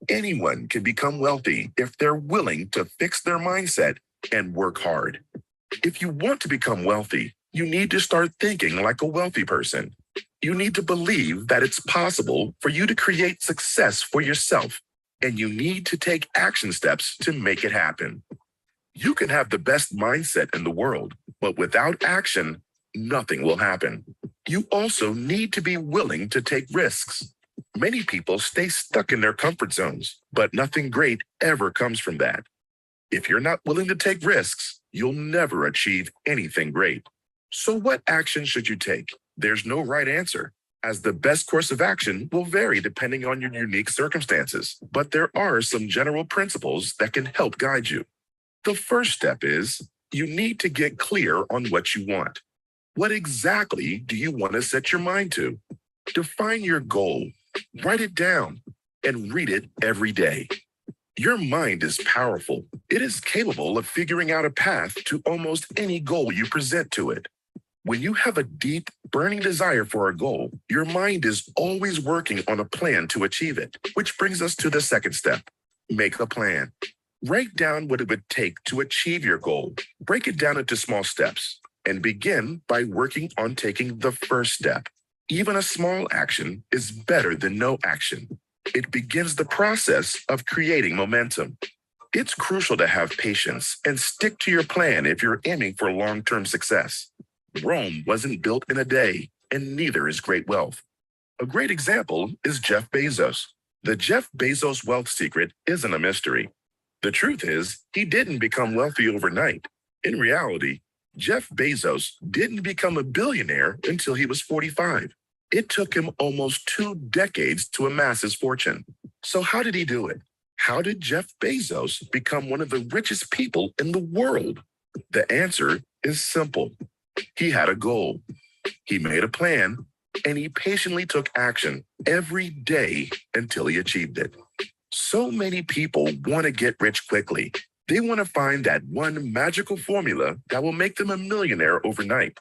Anyone can become wealthy if they're willing to fix their mindset and work hard. If you want to become wealthy, you need to start thinking like a wealthy person. You need to believe that it's possible for you to create success for yourself, and you need to take action steps to make it happen. You can have the best mindset in the world, but without action, nothing will happen. You also need to be willing to take risks. Many people stay stuck in their comfort zones, but nothing great ever comes from that. If you're not willing to take risks, you'll never achieve anything great. So what action should you take? There's no right answer, as the best course of action will vary depending on your unique circumstances, but there are some general principles that can help guide you. The first step is you need to get clear on what you want. What exactly do you want to set your mind to? Define your goal, write it down, and read it every day. Your mind is powerful. It is capable of figuring out a path to almost any goal you present to it. When you have a deep, burning desire for a goal, your mind is always working on a plan to achieve it, which brings us to the second step. Make a plan. Write down what it would take to achieve your goal. Break it down into small steps and begin by working on taking the first step. Even a small action is better than no action. It begins the process of creating momentum. It's crucial to have patience and stick to your plan if you're aiming for long-term success. Rome wasn't built in a day, and neither is great wealth. A great example is Jeff Bezos. The Jeff Bezos wealth secret isn't a mystery. The truth is, he didn't become wealthy overnight. In reality, Jeff Bezos didn't become a billionaire until he was 45. It took him almost 2 decades to amass his fortune. So how did he do it? How did Jeff Bezos become one of the richest people in the world? The answer is simple. He had a goal. He made a plan, and he patiently took action every day until he achieved it. So many people want to get rich quickly. They want to find that one magical formula that will make them a millionaire overnight.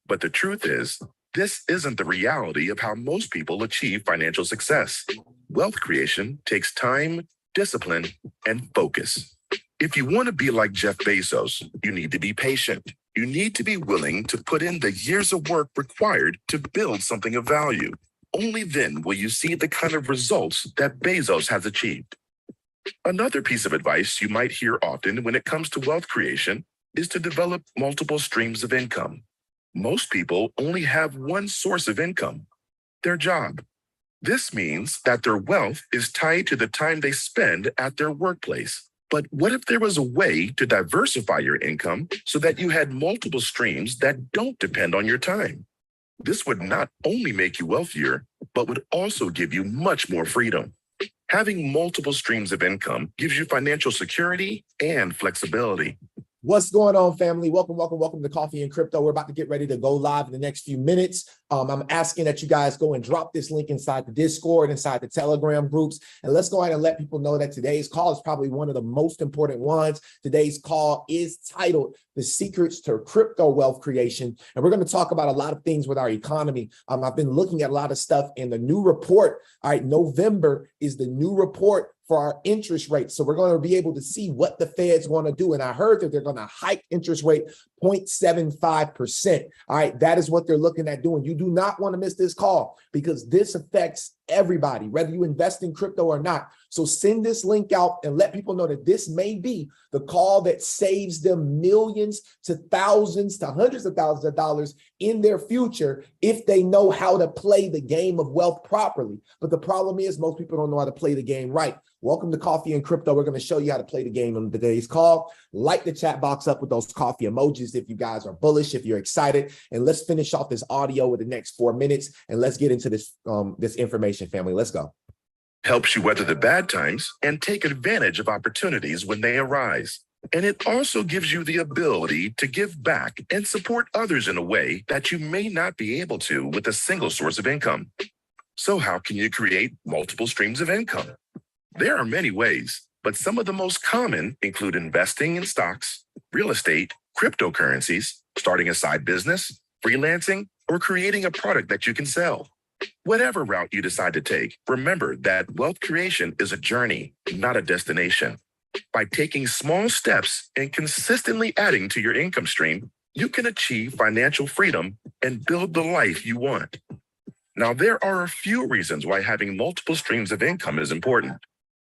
But the truth is, this isn't the reality of how most people achieve financial success. Wealth creation takes time, discipline, and focus. If you want to be like Jeff Bezos, you need to be patient. You need to be willing to put in the years of work required to build something of value. Only then will you see the kind of results that Bezos has achieved. Another piece of advice you might hear often when it comes to wealth creation is to develop multiple streams of income. Most people only have one source of income, their job. This means that their wealth is tied to the time they spend at their workplace. But what if there was a way to diversify your income so that you had multiple streams that don't depend on your time? This would not only make you wealthier, but would also give you much more freedom. Having multiple streams of income gives you financial security and flexibility. What's going on, family? Welcome to Coffee and Crypto. We're about to get ready to go live in the next few minutes. I'm asking that you guys go and drop this link inside the Discord, inside the Telegram groups, and let's go ahead and let people know that today's call is probably one of the most important ones. Today's call is titled The Secrets to Crypto Wealth Creation, and we're going to talk about a lot of things with our economy. I've been looking at a lot of stuff in the new report. All right, November is the new report for our interest rates. So we're going to be able to see what the Fed's going to do. And I heard that they're going to hike interest rate 0.75%. All right, that is what they're looking at doing. You do not want to miss this call because this affects everybody, whether you invest in crypto or not. So send this link out and let people know that this may be the call that saves them millions to thousands to hundreds of thousands of dollars in their future if they know how to play the game of wealth properly. But the problem is most people don't know how to play the game right. Welcome to Coffee and Crypto. We're going to show you how to play the game on today's call. Light the chat box up with those coffee emojis if you guys are bullish, if you're excited. And let's finish off this audio with the next 4 minutes. And let's get into this, this information, family. Let's go. Helps you weather the bad times and take advantage of opportunities when they arise. And it also gives you the ability to give back and support others in a way that you may not be able to with a single source of income. So how can you create multiple streams of income? There are many ways, but some of the most common include investing in stocks, real estate, cryptocurrencies, starting a side business, freelancing, or creating a product that you can sell. Whatever route you decide to take, remember that wealth creation is a journey, not a destination. By taking small steps and consistently adding to your income stream, you can achieve financial freedom and build the life you want. Now, there are a few reasons why having multiple streams of income is important.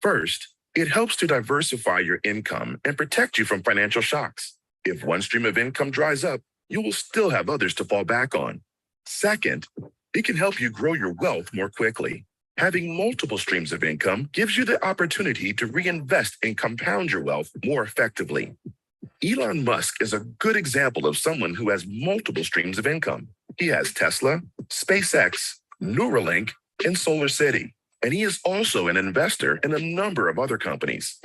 First, it helps to diversify your income and protect you from financial shocks. If one stream of income dries up, you will still have others to fall back on. Second, it can help you grow your wealth more quickly. Having multiple streams of income gives you the opportunity to reinvest and compound your wealth more effectively. Elon Musk is a good example of someone who has multiple streams of income. He has Tesla, SpaceX, Neuralink, and SolarCity, and he is also an investor in a number of other companies.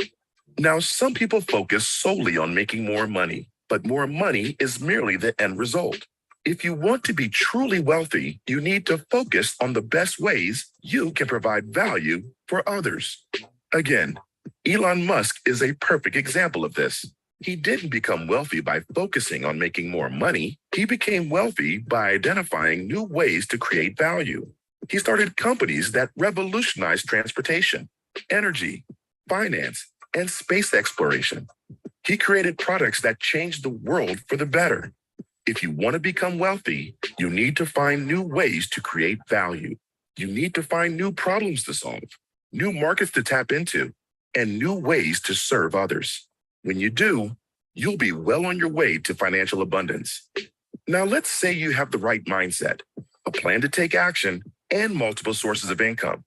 Now, some people focus solely on making more money, but more money is merely the end result. If you want to be truly wealthy, you need to focus on the best ways you can provide value for others. Again, Elon Musk is a perfect example of this. He didn't become wealthy by focusing on making more money. He became wealthy by identifying new ways to create value. He started companies that revolutionized transportation, energy, finance, and space exploration. He created products that changed the world for the better. If you want to become wealthy, you need to find new ways to create value. You need to find new problems to solve, new markets to tap into, and new ways to serve others. When you do, you'll be well on your way to financial abundance. Now, let's say you have the right mindset, a plan to take action, and multiple sources of income.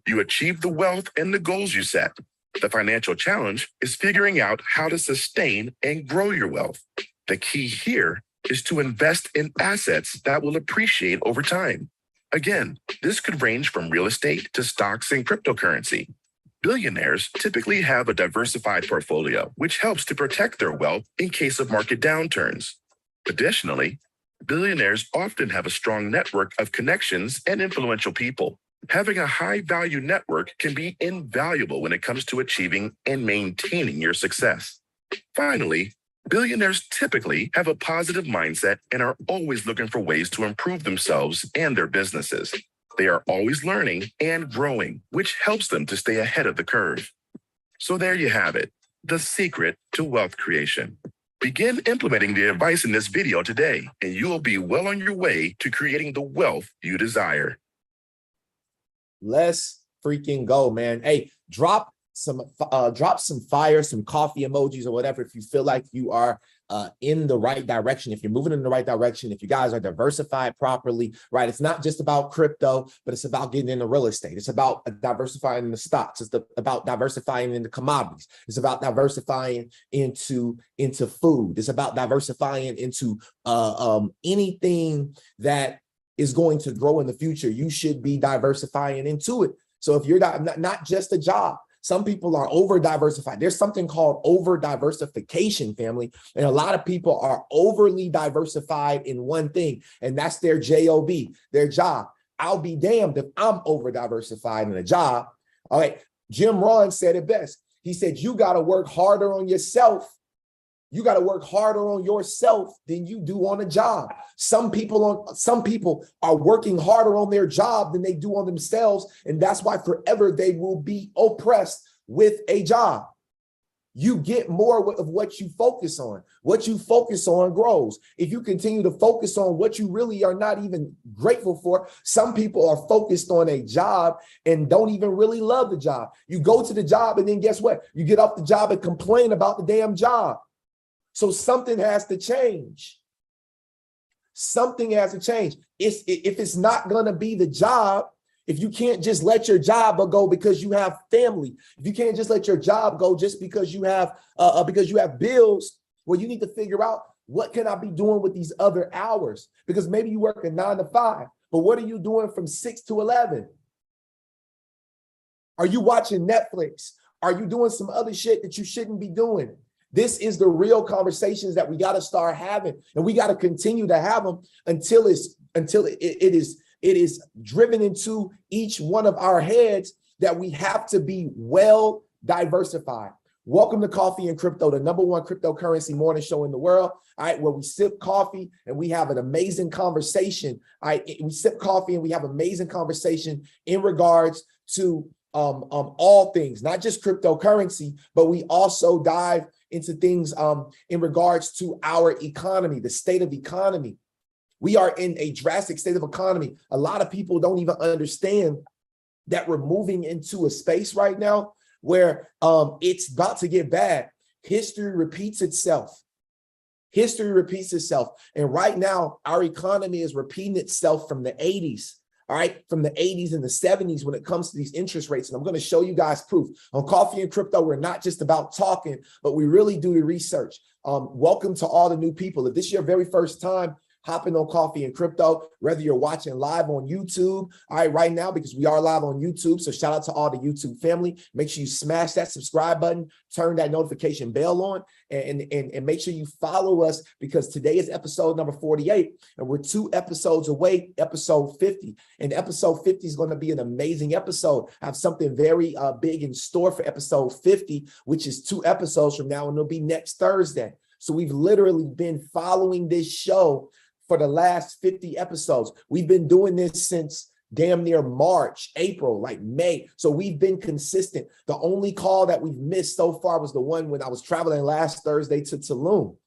You achieve the wealth and the goals you set. The financial challenge is figuring out how to sustain and grow your wealth. The key here is to invest in assets that will appreciate over time. Again, this could range from real estate to stocks and cryptocurrency. Billionaires typically have a diversified portfolio, which helps to protect their wealth in case of market downturns. Additionally, billionaires often have a strong network of connections and influential people. Having a high-value network can be invaluable when it comes to achieving and maintaining your success. Finally, billionaires typically have a positive mindset and are always looking for ways to improve themselves and their businesses. They are always learning and growing, which helps them to stay ahead of the curve. So there you have it, the secret to wealth creation. Begin implementing the advice in this video today, and you will be well on your way to creating the wealth you desire. Let's freaking go, man. Hey, drop some fire, some coffee emojis or whatever if you feel like you are in the right direction, if you're moving in the right direction, if you guys are diversified properly, right? It's not just about crypto, but it's about getting into real estate. It's about diversifying in the stocks. It's about diversifying into commodities. It's about diversifying into food. It's about diversifying into anything that is going to grow in the future. You should be diversifying into it. So if you're not just a job, some people are over diversified. There's something called over diversification, family. And a lot of people are overly diversified in one thing, and that's their job, their job. I'll be damned if I'm over diversified in a job. All right. Jim Rohn said it best. He said, you got to work harder on yourself. You got to work harder on yourself than you do on a job. Some people are working harder on their job than they do on themselves. And that's why forever they will be oppressed with a job. You get more of what you focus on. What you focus on grows. If you continue to focus on what you really are not even grateful for, some people are focused on a job and don't even really love the job. You go to the job and then guess what? You get off the job and complain about the damn job. So something has to change. Something has to change. If it's not going to be the job, if you can't just let your job go because you have family, if you can't just let your job go just because you have bills, well, you need to figure out, what can I be doing with these other hours? Because maybe you work a 9 to 5, but what are you doing from 6 to 11? Are you watching Netflix? Are you doing some other shit that you shouldn't be doing? This is the real conversations that we got to start having, and we got to continue to have them until it is driven into each one of our heads that we have to be well diversified. Welcome to Coffee and Crypto, the #1 cryptocurrency morning show in the world. All right, where we sip coffee and we have an amazing conversation. All right, we sip coffee and we have amazing conversation in regards to all things, not just cryptocurrency, but we also dive into things in regards to our economy, the state of economy. We are in a drastic state of economy. A lot of people don't even understand that we're moving into a space right now where it's about to get bad. History repeats itself. History repeats itself. And right now, our economy is repeating itself from the 80s. All right, from the 80s and the 70s when it comes to these interest rates. And I'm going to show you guys proof. On Coffee and Crypto, we're not just about talking, but we really do the research. Welcome to all the new people. If this is your very first time hopping on Coffee and Crypto, whether you're watching live on YouTube, all right, right now, because we are live on YouTube. So shout out to all the YouTube family. Make sure you smash that subscribe button, turn that notification bell on, and make sure you follow us, because today is episode number 48, and we're 2 episodes away, episode 50. And episode 50 is going to be an amazing episode. I have something very big in store for episode 50, which is 2 episodes from now, and it'll be next Thursday. So we've literally been following this show for the last 50 episodes. We've been doing this since damn near March, April, like May. So we've been consistent. The only call that we've missed so far was the one when I was traveling last Thursday to Tulum,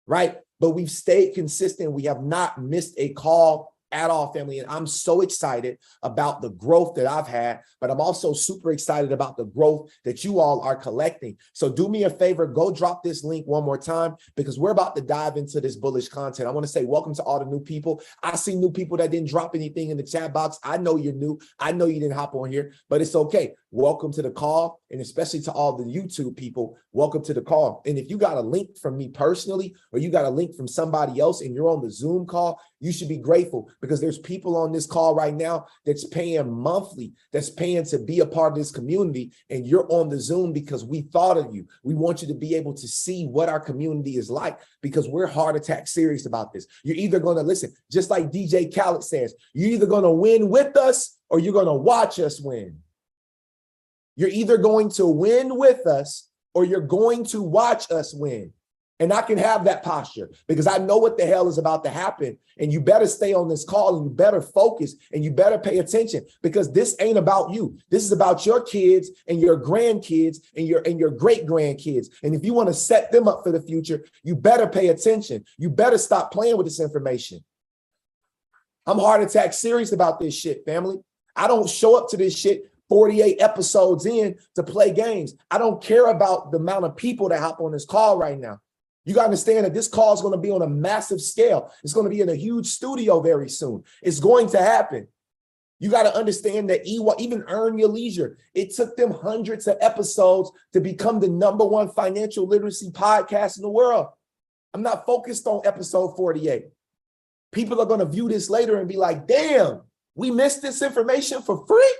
right? But we've stayed consistent. We have not missed a call at all, family. And I'm so excited about the growth that I've had, but I'm also super excited about the growth that you all are collecting. So do me a favor, go drop this link one more time, because we're about to dive into this bullish content. I want to say welcome to all the new people. I see new people that didn't drop anything in the chat box. I know you're new. I know you didn't hop on here, but it's okay. Welcome to the call. And especially to all the YouTube people, welcome to the call. And if you got a link from me personally, or you got a link from somebody else and you're on the Zoom call, you should be grateful, because there's people on this call right now that's paying monthly, that's paying to be a part of this community. And you're on the Zoom because we thought of you. We want you to be able to see what our community is like, because we're heart attack serious about this. You're either going to listen, just like DJ Khaled says, you're either going to win with us or you're going to watch us win. You're either going to win with us or you're going to watch us win. And I can have that posture because I know what the hell is about to happen. And you better stay on this call, and you better focus, and you better pay attention, because this ain't about you. This is about your kids and your grandkids and your great grandkids. And if you want to set them up for the future, you better pay attention. You better stop playing with this information. I'm heart attack serious about this shit, family. I don't show up to this shit 48 episodes in to play games. I don't care about the amount of people that hop on this call right now. You got to understand that this call is going to be on a massive scale. It's going to be in a huge studio very soon. It's going to happen. You got to understand that even Earn Your Leisure, it took them hundreds of episodes to become the #1 financial literacy podcast in the world. I'm not focused on episode 48. People are going to view this later and be like, damn, we missed this information for free?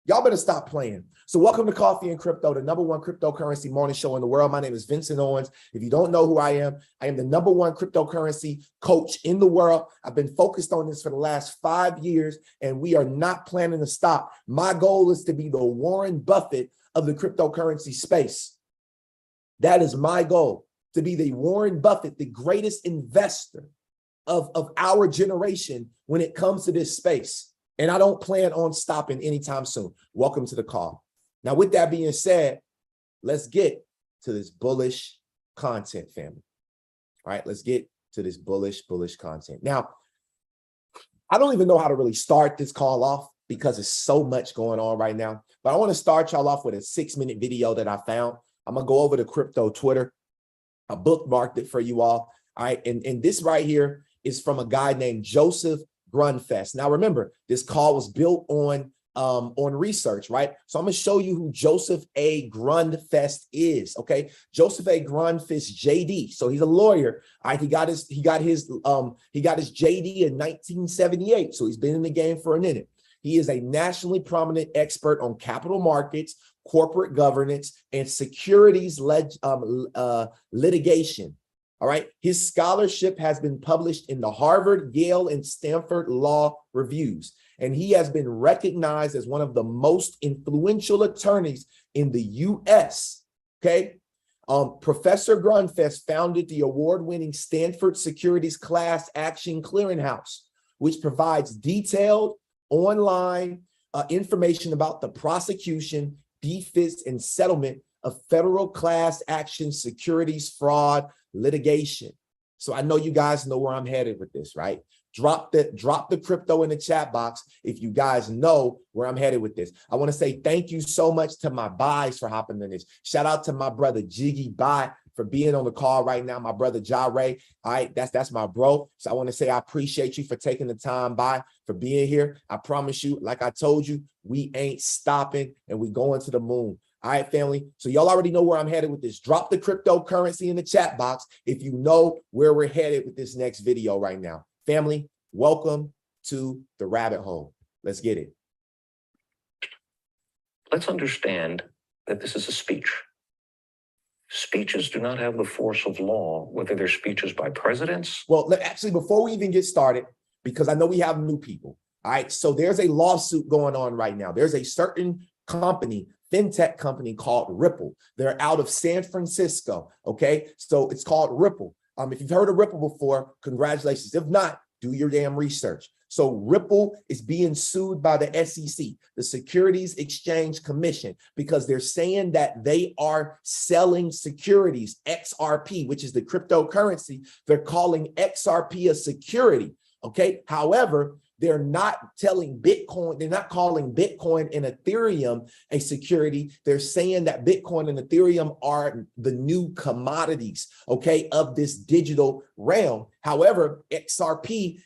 Y'all better stop playing. So welcome to Coffee and Crypto, the #1 cryptocurrency morning show in the world. My name is Vincent Owens. If you don't know who I am the #1 cryptocurrency coach in the world. I've been focused on this for the last 5 years, and we are not planning to stop. My goal is to be the Warren Buffett of the cryptocurrency space. That is my goal, to be the Warren Buffett, the greatest investor of our generation when it comes to this space. And I don't plan on stopping anytime soon. Welcome to the call. Now, with that being said, let's get to this bullish content, family. All right, let's get to this bullish content. Now, I don't even know how to really start this call off because there's so much going on right now. But I want to start y'all off with a 6-minute video that I found. I'm going to go over to crypto Twitter. I bookmarked it for you all. All right, and this right here is from a guy named Joseph Grunfest. Now, remember, this call was built on research, right? So I'm going to show you who Joseph A. Grunfest is. Okay, Joseph A. Grunfest, JD. So he's a lawyer. All right, he got his JD in 1978. So he's been in the game for a minute. He is a nationally prominent expert on capital markets, corporate governance, and securities litigation. All right. His scholarship has been published in the Harvard, Yale, and Stanford Law Reviews, and he has been recognized as one of the most influential attorneys in the U.S. okay? Professor Grunfest founded the award-winning Stanford Securities Class Action Clearinghouse, which provides detailed online information about the prosecution, defense, and settlement of federal class action securities fraud litigation. So I know you guys know where I'm headed with this, right? Drop the crypto in the chat box if you guys know where I'm headed with this. I want to say thank you so much to my buys for hopping in this. Shout out to my brother Jiggy Buy for being on the call right now. My brother Ja Ray. All right, that's my bro. So I want to say I appreciate you for taking the time by for being here. I promise you, like I told you, we ain't stopping and we going to the moon. All right, family. So y'all already know where I'm headed with this. Drop the cryptocurrency in the chat box if you know where we're headed with this next video right now. Family, welcome to the rabbit hole. Let's get it. Let's understand that this is a speech. Speeches do not have the force of law, whether they're speeches by presidents. Well, actually, before we even get started, because I know we have new people. All right, so there's a lawsuit going on right now. There's a certain company, fintech company called Ripple. They're out of San Francisco, okay? So it's called Ripple. If you've heard of Ripple before, congratulations. If not, do your damn research. So Ripple is being sued by the SEC, the Securities Exchange Commission, because they're saying that they are selling securities, XRP, which is the cryptocurrency. They're calling XRP a security, okay? However, they're not telling Bitcoin, they're not calling Bitcoin and Ethereum a security. They're saying that Bitcoin and Ethereum are the new commodities, okay, of this digital realm. However, XRP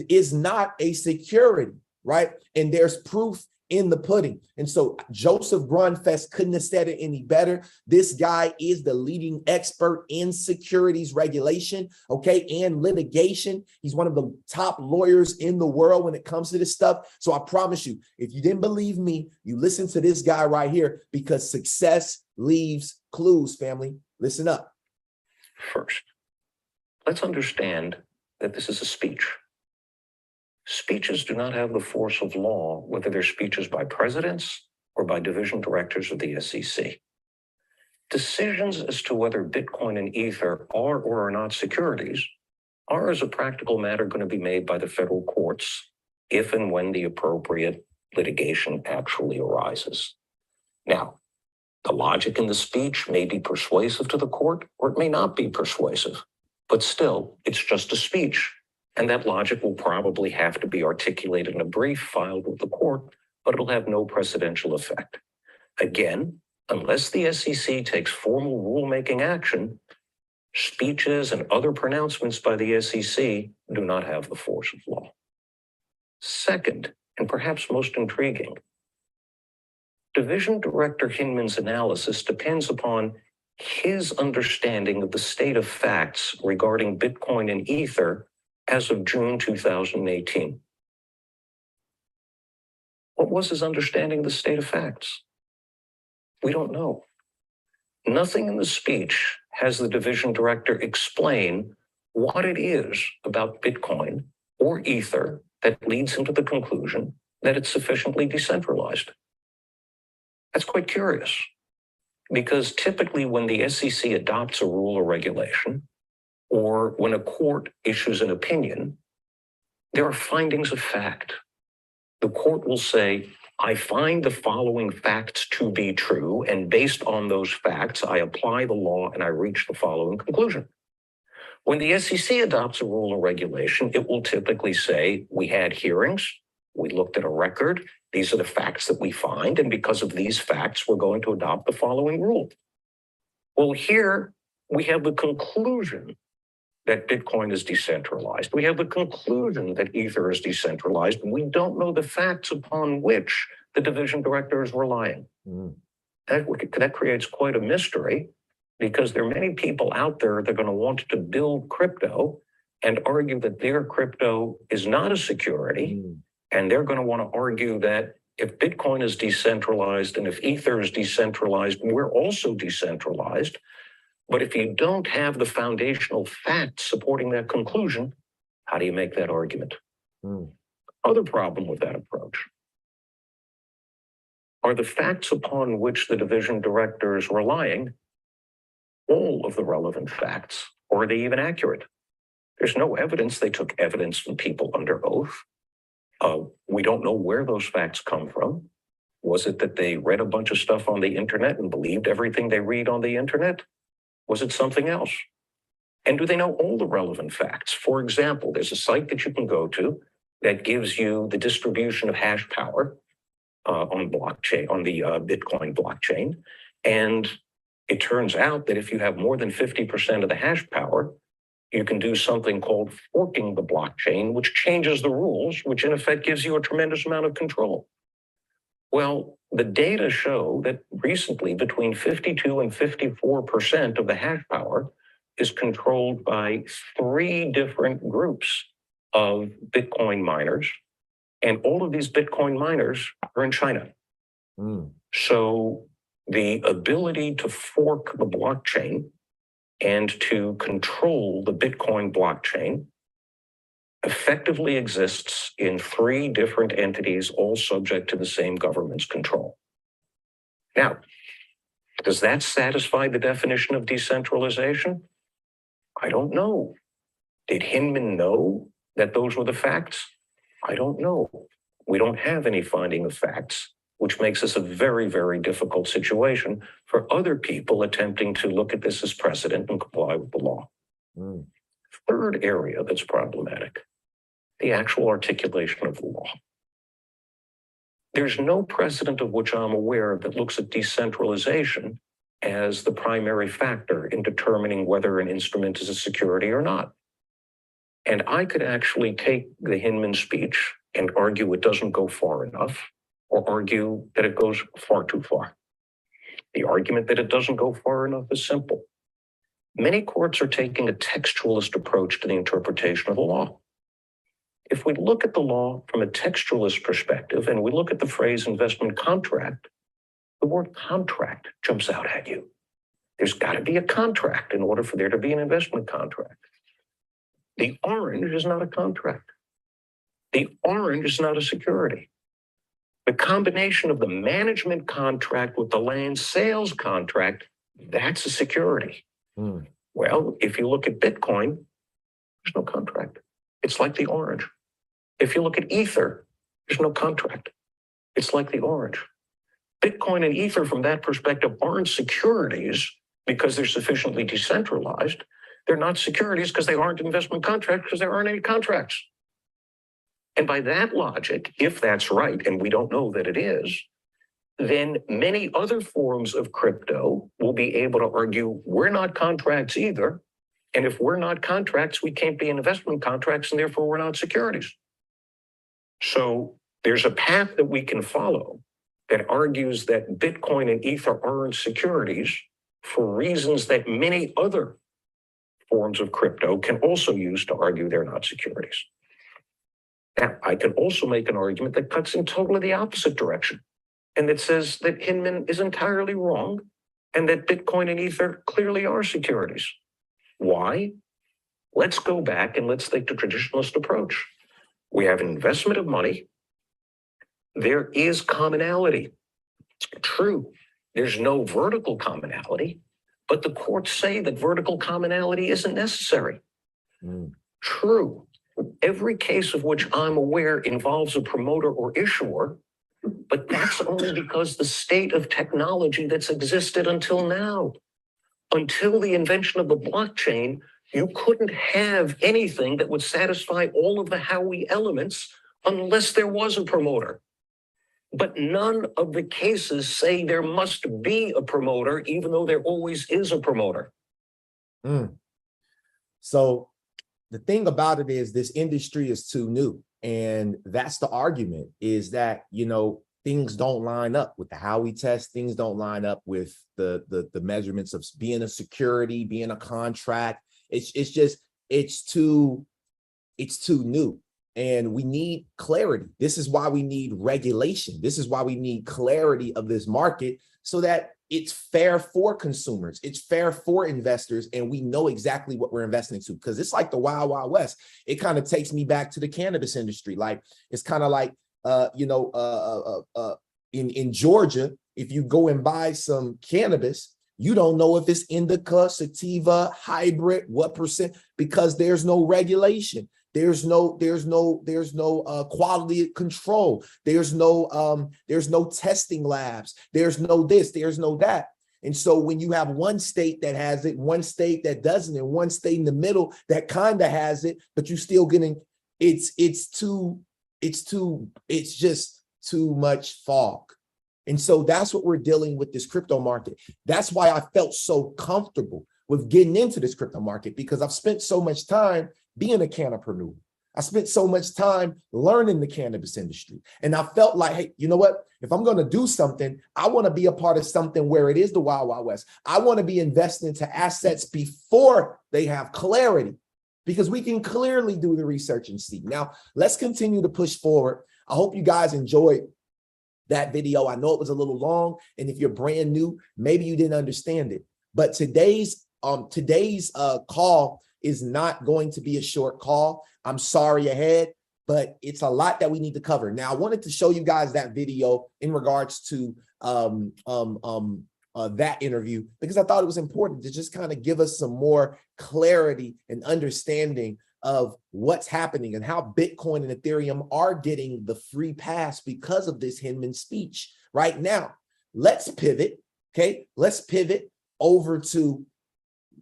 is not a security, right? And there's proof in the pudding. And so Joseph Grunfest couldn't have said it any better. This guy is the leading expert in securities regulation, okay, and litigation. He's one of the top lawyers in the world when it comes to this stuff. So I promise you, if you didn't believe me, you listen to this guy right here, because success leaves clues, family. Listen up. First, let's understand that this is a speech. Speeches do not have the force of law, whether they're speeches by presidents or by division directors of the SEC. Decisions as to whether Bitcoin and Ether are or are not securities are, as a practical matter, going to be made by the federal courts if and when the appropriate litigation actually arises. Now, the logic in the speech may be persuasive to the court, or it may not be persuasive, but still, it's just a speech. And that logic will probably have to be articulated in a brief filed with the court, but it'll have no precedential effect. Again, unless the SEC takes formal rulemaking action, speeches and other pronouncements by the SEC do not have the force of law. Second, and perhaps most intriguing, Division Director Hinman's analysis depends upon his understanding of the state of facts regarding Bitcoin and Ether as of June 2018. What was his understanding of the state of facts? We don't know. Nothing in the speech has the division director explain what it is about Bitcoin or Ether that leads him to the conclusion that it's sufficiently decentralized. That's quite curious, because typically when the SEC adopts a rule or regulation, or when a court issues an opinion, there are findings of fact. The court will say, I find the following facts to be true, and based on those facts, I apply the law and I reach the following conclusion. When the SEC adopts a rule or regulation, it will typically say, we had hearings, we looked at a record, these are the facts that we find, and because of these facts, we're going to adopt the following rule. Well, here we have the conclusion that Bitcoin is decentralized. We have the conclusion that Ether is decentralized, and we don't know the facts upon which the division director is relying. That creates quite a mystery, because there are many people out there that are going to want to build crypto and argue that their crypto is not a security, and they're going to want to argue that if Bitcoin is decentralized and if Ether is decentralized, we're also decentralized. But if you don't have the foundational facts supporting that conclusion, how do you make that argument? Other problem with that approach are the facts upon which the division director is relying all of the relevant facts, or are they even accurate? There's no evidence they took evidence from people under oath. We don't know where those facts come from. Was it that they read a bunch of stuff on the internet and believed everything they read on the internet? Was it something else? And do they know all the relevant facts? For example, there's a site that you can go to that gives you the distribution of hash power on blockchain, on the Bitcoin blockchain. And it turns out that if you have more than 50% of the hash power, you can do something called forking the blockchain, which changes the rules, which in effect gives you a tremendous amount of control. Well, the data show that recently between 52 and 54% of the hash power is controlled by 3 different groups of Bitcoin miners. And all of these Bitcoin miners are in China. So the ability to fork the blockchain and to control the Bitcoin blockchain effectively exists in 3 different entities, all subject to the same government's control. Now, does that satisfy the definition of decentralization? I don't know. Did Hinman know that those were the facts? I don't know. We don't have any finding of facts, which makes this a very, very difficult situation for other people attempting to look at this as precedent and comply with the law. Third area that's problematic, the actual articulation of the law. There's no precedent of which I'm aware that looks at decentralization as the primary factor in determining whether an instrument is a security or not. And I could actually take the Hinman speech and argue it doesn't go far enough, or argue that it goes far too far. The argument that it doesn't go far enough is simple. Many courts are taking a textualist approach to the interpretation of the law. If we look at the law from a textualist perspective and we look at the phrase investment contract, the word contract jumps out at you. There's got to be a contract in order for there to be an investment contract. The orange is not a contract. The orange is not a security. The combination of the management contract with the land sales contract, that's a security. Well, if you look at Bitcoin, there's no contract. It's like the orange. If you look at Ether, there's no contract. It's like the orange. Bitcoin and Ether, from that perspective, aren't securities because they're sufficiently decentralized. They're not securities because they aren't investment contracts because there aren't any contracts. And by that logic, if that's right, and we don't know that it is, then many other forms of crypto will be able to argue we're not contracts either. And if we're not contracts, we can't be investment contracts, and therefore we're not securities. So there's a path that we can follow that argues that Bitcoin and Ether aren't securities for reasons that many other forms of crypto can also use to argue they're not securities. Now, I can also make an argument that cuts in totally the opposite direction and that says that Hinman is entirely wrong and that Bitcoin and Ether clearly are securities. Why? Let's go back and let's take the traditionalist approach. We have an investment of money. There is commonality. It's true. There's no vertical commonality, but the courts say that vertical commonality isn't necessary. True. Every case of which I'm aware involves a promoter or issuer, but that's only because the state of technology that's existed until now. Until the invention of the blockchain, you couldn't have anything that would satisfy all of the Howey elements unless there was a promoter. But none of the cases say there must be a promoter, even though there always is a promoter. So the thing about it is this industry is too new. And that's the argument, is that, you know, things don't line up with the Howey test. Things don't line up with the measurements of being a security, being a contract. It's too new. And we need clarity. This is why we need regulation. This is why we need clarity of this market so that it's fair for consumers. It's fair for investors. And we know exactly what we're investing to, because it's like the Wild Wild West. It kind of takes me back to the cannabis industry. Like, it's kind of like, in Georgia, if you go and buy some cannabis, You don't know if it's indica, sativa, hybrid, what percent, because there's no regulation. There's no quality control. There's no testing labs. There's no this, there's no that. And so when you have one state that has it, one state that doesn't, and one state in the middle that kind of has it, but you're still getting, it's just too much fog. And so that's what we're dealing with this crypto market. That's why I felt so comfortable with getting into this crypto market, because I've spent so much time being a cannapreneur. I spent so much time learning the cannabis industry. And I felt like, hey, you know what? If I'm going to do something, I want to be a part of something where it is the Wild Wild West. I want to be investing into assets before they have clarity, because we can clearly do the research and see. Now, let's continue to push forward. I hope you guys enjoyed that video. I know it was a little long, and if you're brand new, maybe you didn't understand it. But today's call is not going to be a short call. I'm sorry ahead, but it's a lot that we need to cover. Now, I wanted to show you guys that video in regards to that interview, because I thought it was important to just kind of give us some more clarity and understanding of what's happening and how Bitcoin and Ethereum are getting the free pass because of this Hinman speech. Right now, let's pivot, okay? Let's pivot over to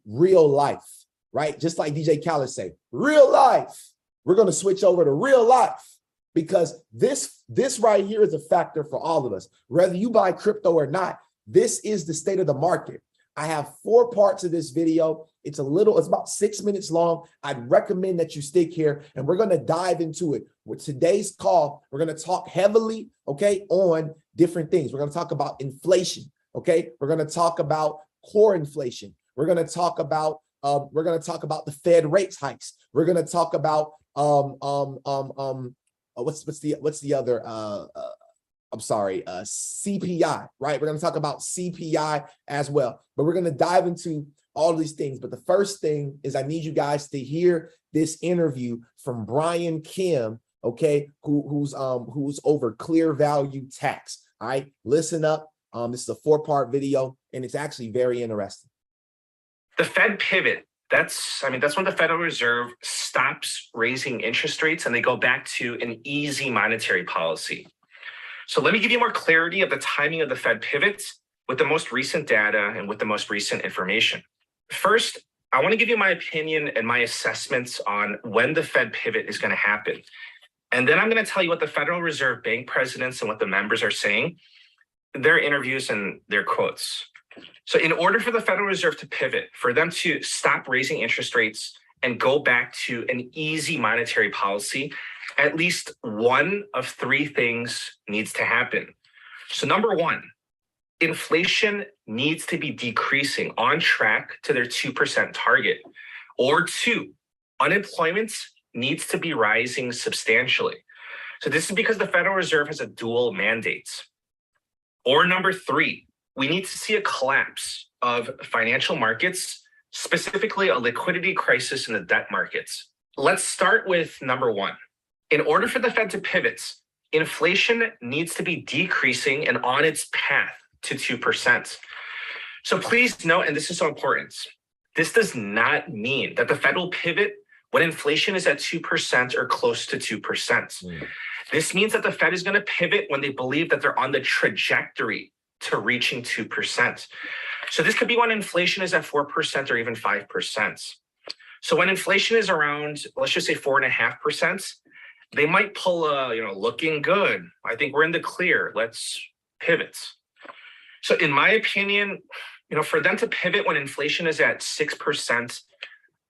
real life, right? Just like DJ Khaled say, real life. We're going to switch over to real life, because this right here is a factor for all of us. Whether you buy crypto or not, this is the state of the market. I have 4 parts of this video. It's about 6 minutes long. I'd recommend that you stick here, and we're going to dive into it. With today's call, we're going to talk heavily, okay, on different things. We're going to talk about inflation, okay? We're going to talk about core inflation. We're going to talk about the Fed rates hikes. We're going to talk about what's the other CPI, right? We're going to talk about CPI as well, but we're going to dive into all of these things. But the first thing is I need you guys to hear this interview from Brian Kim, okay, who's over clear value tax. All right, listen up. This is a 4-part video, and it's actually very interesting. The Fed pivot. That's when the Federal Reserve stops raising interest rates and they go back to an easy monetary policy. So let me give you more clarity of the timing of the Fed pivots with the most recent data and with the most recent information. First, I want to give you my opinion and my assessments on when the Fed pivot is going to happen. And then I'm going to tell you what the Federal Reserve Bank presidents and what the members are saying, their interviews and their quotes. So in order for the Federal Reserve to pivot, for them to stop raising interest rates and go back to an easy monetary policy, at least one of 3 things needs to happen. So number 1, inflation needs to be decreasing on track to their 2% target. Or 2, unemployment needs to be rising substantially. So this is because the Federal Reserve has a dual mandate. Or number 3, we need to see a collapse of financial markets, specifically a liquidity crisis in the debt markets. Let's start with number 1. In order for the Fed to pivot, inflation needs to be decreasing and on its path to 2%. So please note, and this is so important, this does not mean that the Fed will pivot when inflation is at 2% or close to 2%. This means that the Fed is going to pivot when they believe that they're on the trajectory to reaching 2%. So this could be when inflation is at 4% or even 5%. So when inflation is around, let's just say 4.5%, they might pull a, looking good. I think we're in the clear. Let's pivot. So in my opinion, for them to pivot when inflation is at 6%,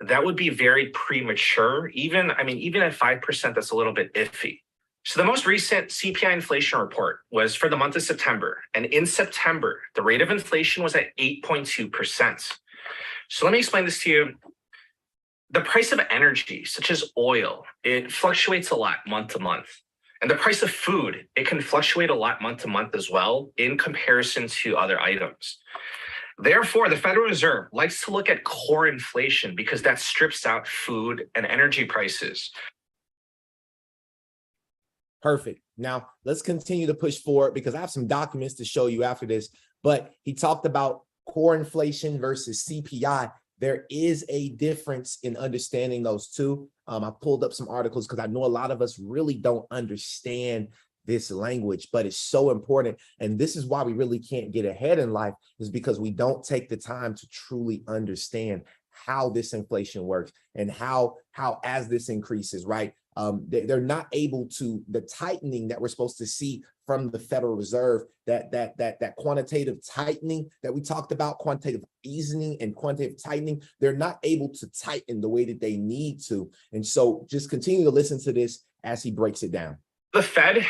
that would be very premature. Even at 5%, that's a little bit iffy. So the most recent CPI inflation report was for the month of September. And in September, the rate of inflation was at 8.2%. So let me explain this to you. The price of energy, such as oil, it fluctuates a lot month to month. And the price of food, it can fluctuate a lot month to month as well in comparison to other items. Therefore, the Federal Reserve likes to look at core inflation because that strips out food and energy prices. Perfect. Now, let's continue to push forward because I have some documents to show you after this. But he talked about core inflation versus CPI, there is a difference in understanding those two. I pulled up some articles because I know a lot of us really don't understand this language, but it's so important. And this is why we really can't get ahead in life, is because we don't take the time to truly understand how this inflation works and how as this increases, right? They're not able to, the tightening that we're supposed to see from the Federal Reserve, that quantitative tightening that we talked about, quantitative easing and quantitative tightening, they're not able to tighten the way that they need to. And so just continue to listen to this as he breaks it down. The Fed,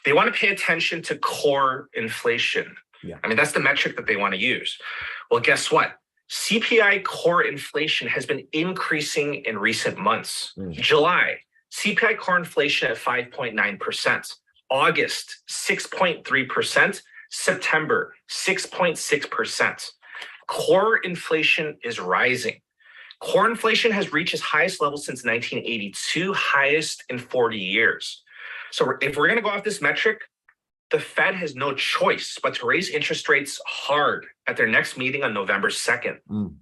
they want to pay attention to core inflation. Yeah. I mean, that's the metric that they want to use. Well, guess what? CPI core inflation has been increasing in recent months. July, CPI core inflation at 5.9%. August, 6.3%. September, 6.6%. Core inflation is rising. Core inflation has reached its highest level since 1982, highest in 40 years. So if we're going to go off this metric, the Fed has no choice but to raise interest rates hard at their next meeting on November 2nd.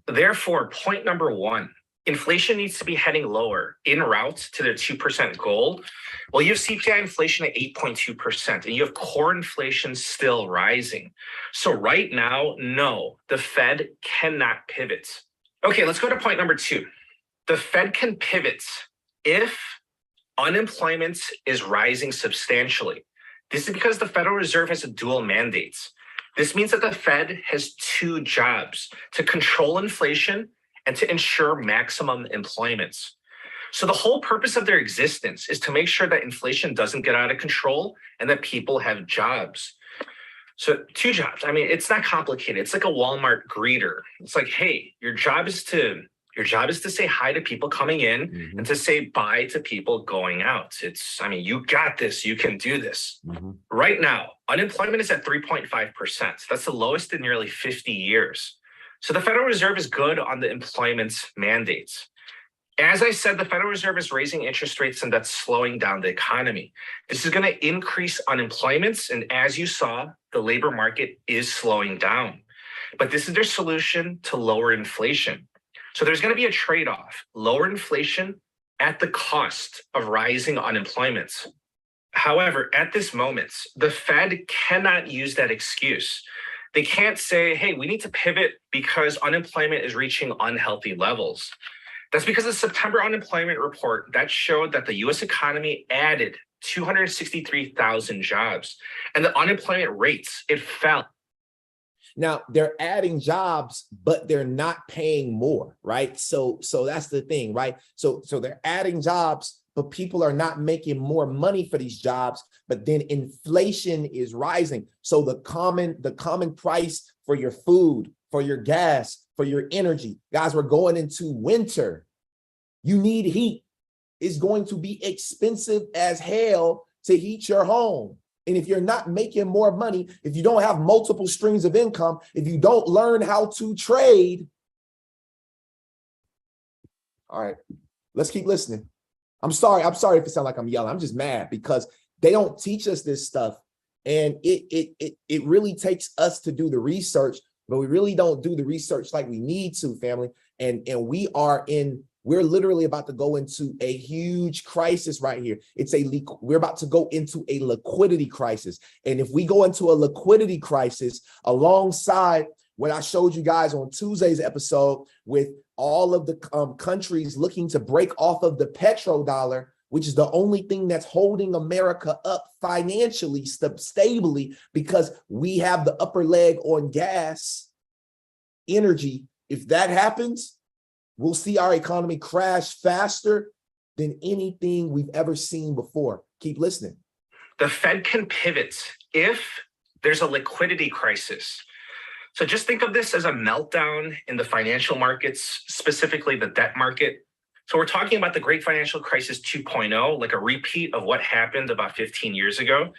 Therefore, point number one, inflation needs to be heading lower en route to their 2% goal. Well, you have CPI inflation at 8.2%, and you have core inflation still rising. So right now, no, the Fed cannot pivot. Okay, let's go to point number two. The Fed can pivot if unemployment is rising substantially. This is because the Federal Reserve has a dual mandate. This means that the Fed has two jobs: to control inflation and to ensure maximum employment. So the whole purpose of their existence is to make sure that inflation doesn't get out of control and that people have jobs. So two jobs. I mean, it's not complicated. It's like a Walmart greeter. It's like, hey, your job is to say hi to people coming in and to say bye to people going out. I mean, you got this. You can do this. Right now, unemployment is at 3.5%. That's the lowest in nearly 50 years. So the Federal Reserve is good on the employment mandates. As I said, the Federal Reserve is raising interest rates, and that's slowing down the economy. This is going to increase unemployment. And as you saw, the labor market is slowing down. But this is their solution to lower inflation. So there's going to be a trade-off: lower inflation at the cost of rising unemployment. However, at this moment, the Fed cannot use that excuse. They can't say, hey, we need to pivot because unemployment is reaching unhealthy levels. That's because the September unemployment report that showed that the US economy added 263,000 jobs, and the unemployment rates, it fell. Now they're adding jobs, but they're not paying more, right? So that's the thing, right? So they're adding jobs, but people are not making more money for these jobs. But then inflation is rising. So the common price for your food, for your gas, for your energy, guys, we're going into winter. You need heat. It's going to be expensive as hell to heat your home. And if you're not making more money, if you don't have multiple streams of income, if you don't learn how to trade. All right, let's keep listening. I'm sorry if it sounds like I'm yelling. I'm just mad because they don't teach us this stuff. And it really takes us to do the research, but we really don't do the research like we need to, family. And we're literally about to go into a huge crisis right here. We're about to go into a liquidity crisis. And if we go into a liquidity crisis alongside what I showed you guys on Tuesday's episode with all of the countries looking to break off of the petrodollar, which is the only thing that's holding America up financially, stably, because we have the upper leg on gas, energy. If that happens, we'll see our economy crash faster than anything we've ever seen before. Keep listening. The Fed can pivot if there's a liquidity crisis. So just think of this as a meltdown in the financial markets, specifically the debt market. So we're talking about the Great Financial Crisis 2.0, like a repeat of what happened about 15 years ago.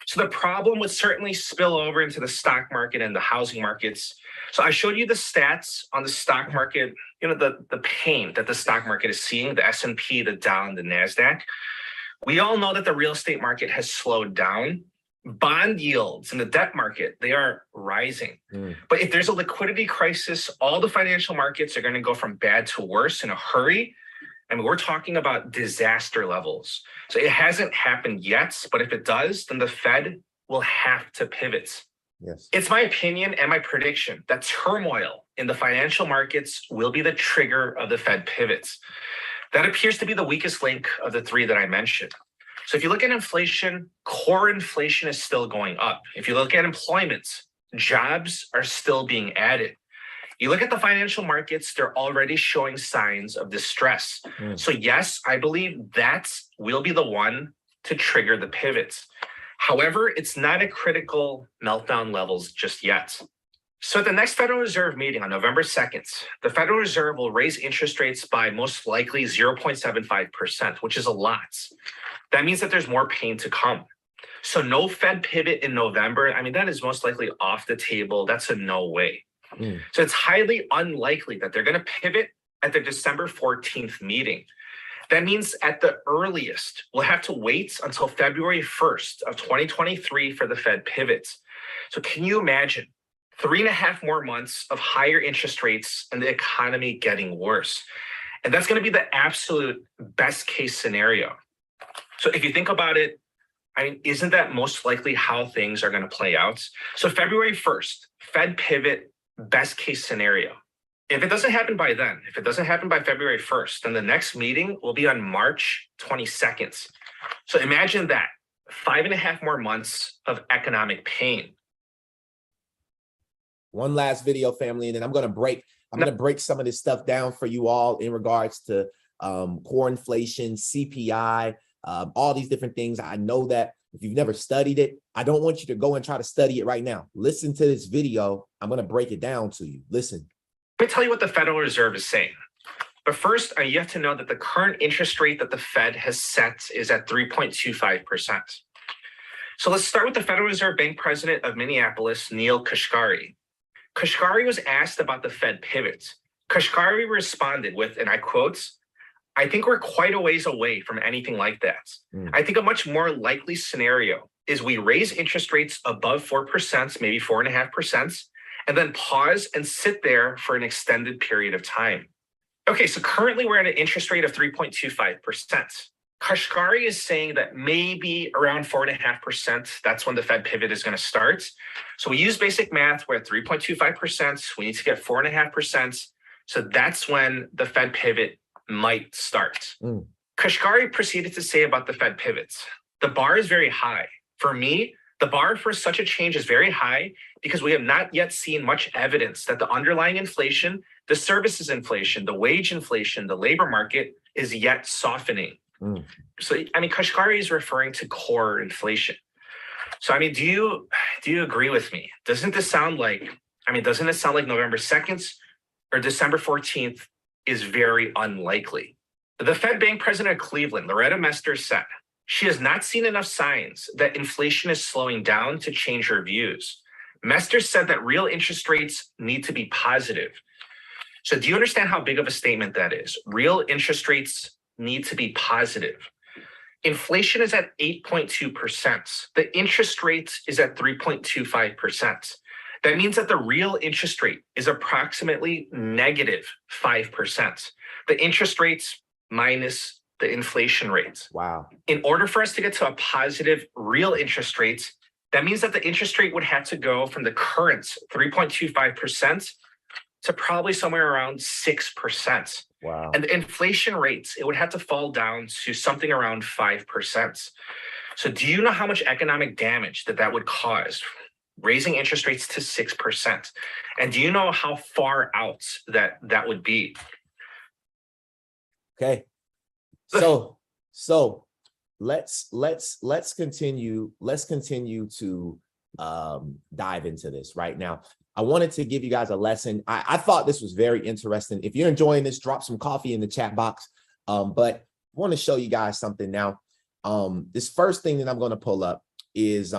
So the problem would certainly spill over into the stock market and the housing markets. So I showed you the stats on the stock market, the pain that the stock market is seeing, the S&P, the Dow, and the NASDAQ. We all know that the real estate market has slowed down. Bond yields in the debt market, they are rising. But if there's a liquidity crisis, all the financial markets are going to go from bad to worse in a hurry. I mean, we're talking about disaster levels. So it hasn't happened yet, but if it does, then the Fed will have to pivot. Yes. It's my opinion and my prediction that turmoil in the financial markets will be the trigger of the Fed pivots. That appears to be the weakest link of the three that I mentioned. So if you look at inflation, core inflation is still going up. If you look at employment, jobs are still being added. You look at the financial markets, they're already showing signs of distress. So yes, I believe that will be the one to trigger the pivots. However, it's not at critical meltdown levels just yet. So at the next Federal Reserve meeting on November 2nd, the Federal Reserve will raise interest rates by most likely 0.75%, which is a lot. That means that there's more pain to come. So no Fed pivot in November. I mean, that is most likely off the table. That's a no way. So it's highly unlikely that they're going to pivot at the December 14th meeting. That means at the earliest, we'll have to wait until February 1st of 2023 for the Fed pivots. So can you imagine 3.5 more months of higher interest rates and the economy getting worse? And that's going to be the absolute best case scenario. So if you think about it, I mean, isn't that most likely how things are going to play out? So February 1st, Fed pivot, best case scenario. If it doesn't happen by then, if it doesn't happen by February 1st, then the next meeting will be on March 22nd. So imagine that, 5.5 more months of economic pain. One last video, family, and then I'm going to break some of this stuff down for you all in regards to core inflation, CPI, all these different things. I know that if you've never studied it, I don't want you to go and try to study it right now. Listen to this video. I'm going to break it down to you. Listen. Let me tell you what the Federal Reserve is saying. But first, you have to know that the current interest rate that the Fed has set is at 3.25%. So let's start with the Federal Reserve Bank president of Minneapolis, Neil Kashkari. Kashkari was asked about the Fed pivot. Kashkari responded with, and I quote, "I think we're quite a ways away from anything like that. I think a much more likely scenario is we raise interest rates above 4%, maybe 4.5%, and then pause and sit there for an extended period of time." Okay, so currently we're at an interest rate of 3.25%. Kashkari is saying that maybe around 4.5%, that's when the Fed pivot is going to start. So we use basic math, we're at 3.25%, we need to get 4.5%. So that's when the Fed pivot might start. Kashkari proceeded to say about the Fed pivots, the bar is very high. For me, the bar for such a change is very high because we have not yet seen much evidence that the underlying inflation, the services inflation, the wage inflation, the labor market is yet softening. So, I mean, Kashkari is referring to core inflation. So, I mean, do you agree with me? Doesn't it sound like November 2nd or December 14th is very unlikely? The Fed Bank president of Cleveland, Loretta Mester, said she has not seen enough signs that inflation is slowing down to change her views. Mester said that real interest rates need to be positive. So do you understand how big of a statement that is? Real interest rates need to be positive. Inflation is at 8.2%. The interest rate is at 3.25%. That means that the real interest rate is approximately negative 5%. The interest rates minus the inflation rate. Wow. In order for us to get to a positive real interest rate, that means that the interest rate would have to go from the current 3.25% to probably somewhere around 6%. Wow. And the inflation rates, it would have to fall down to something around 5%. So do you know how much economic damage that would cause, raising interest rates to 6%? And do you know how far out that would be? Okay. So let's continue to dive into this right now. I wanted to give you guys a lesson. I thought this was very interesting. If you're enjoying this, drop some coffee in the chat box. But I want to show you guys something now. This first thing that I'm going to pull up is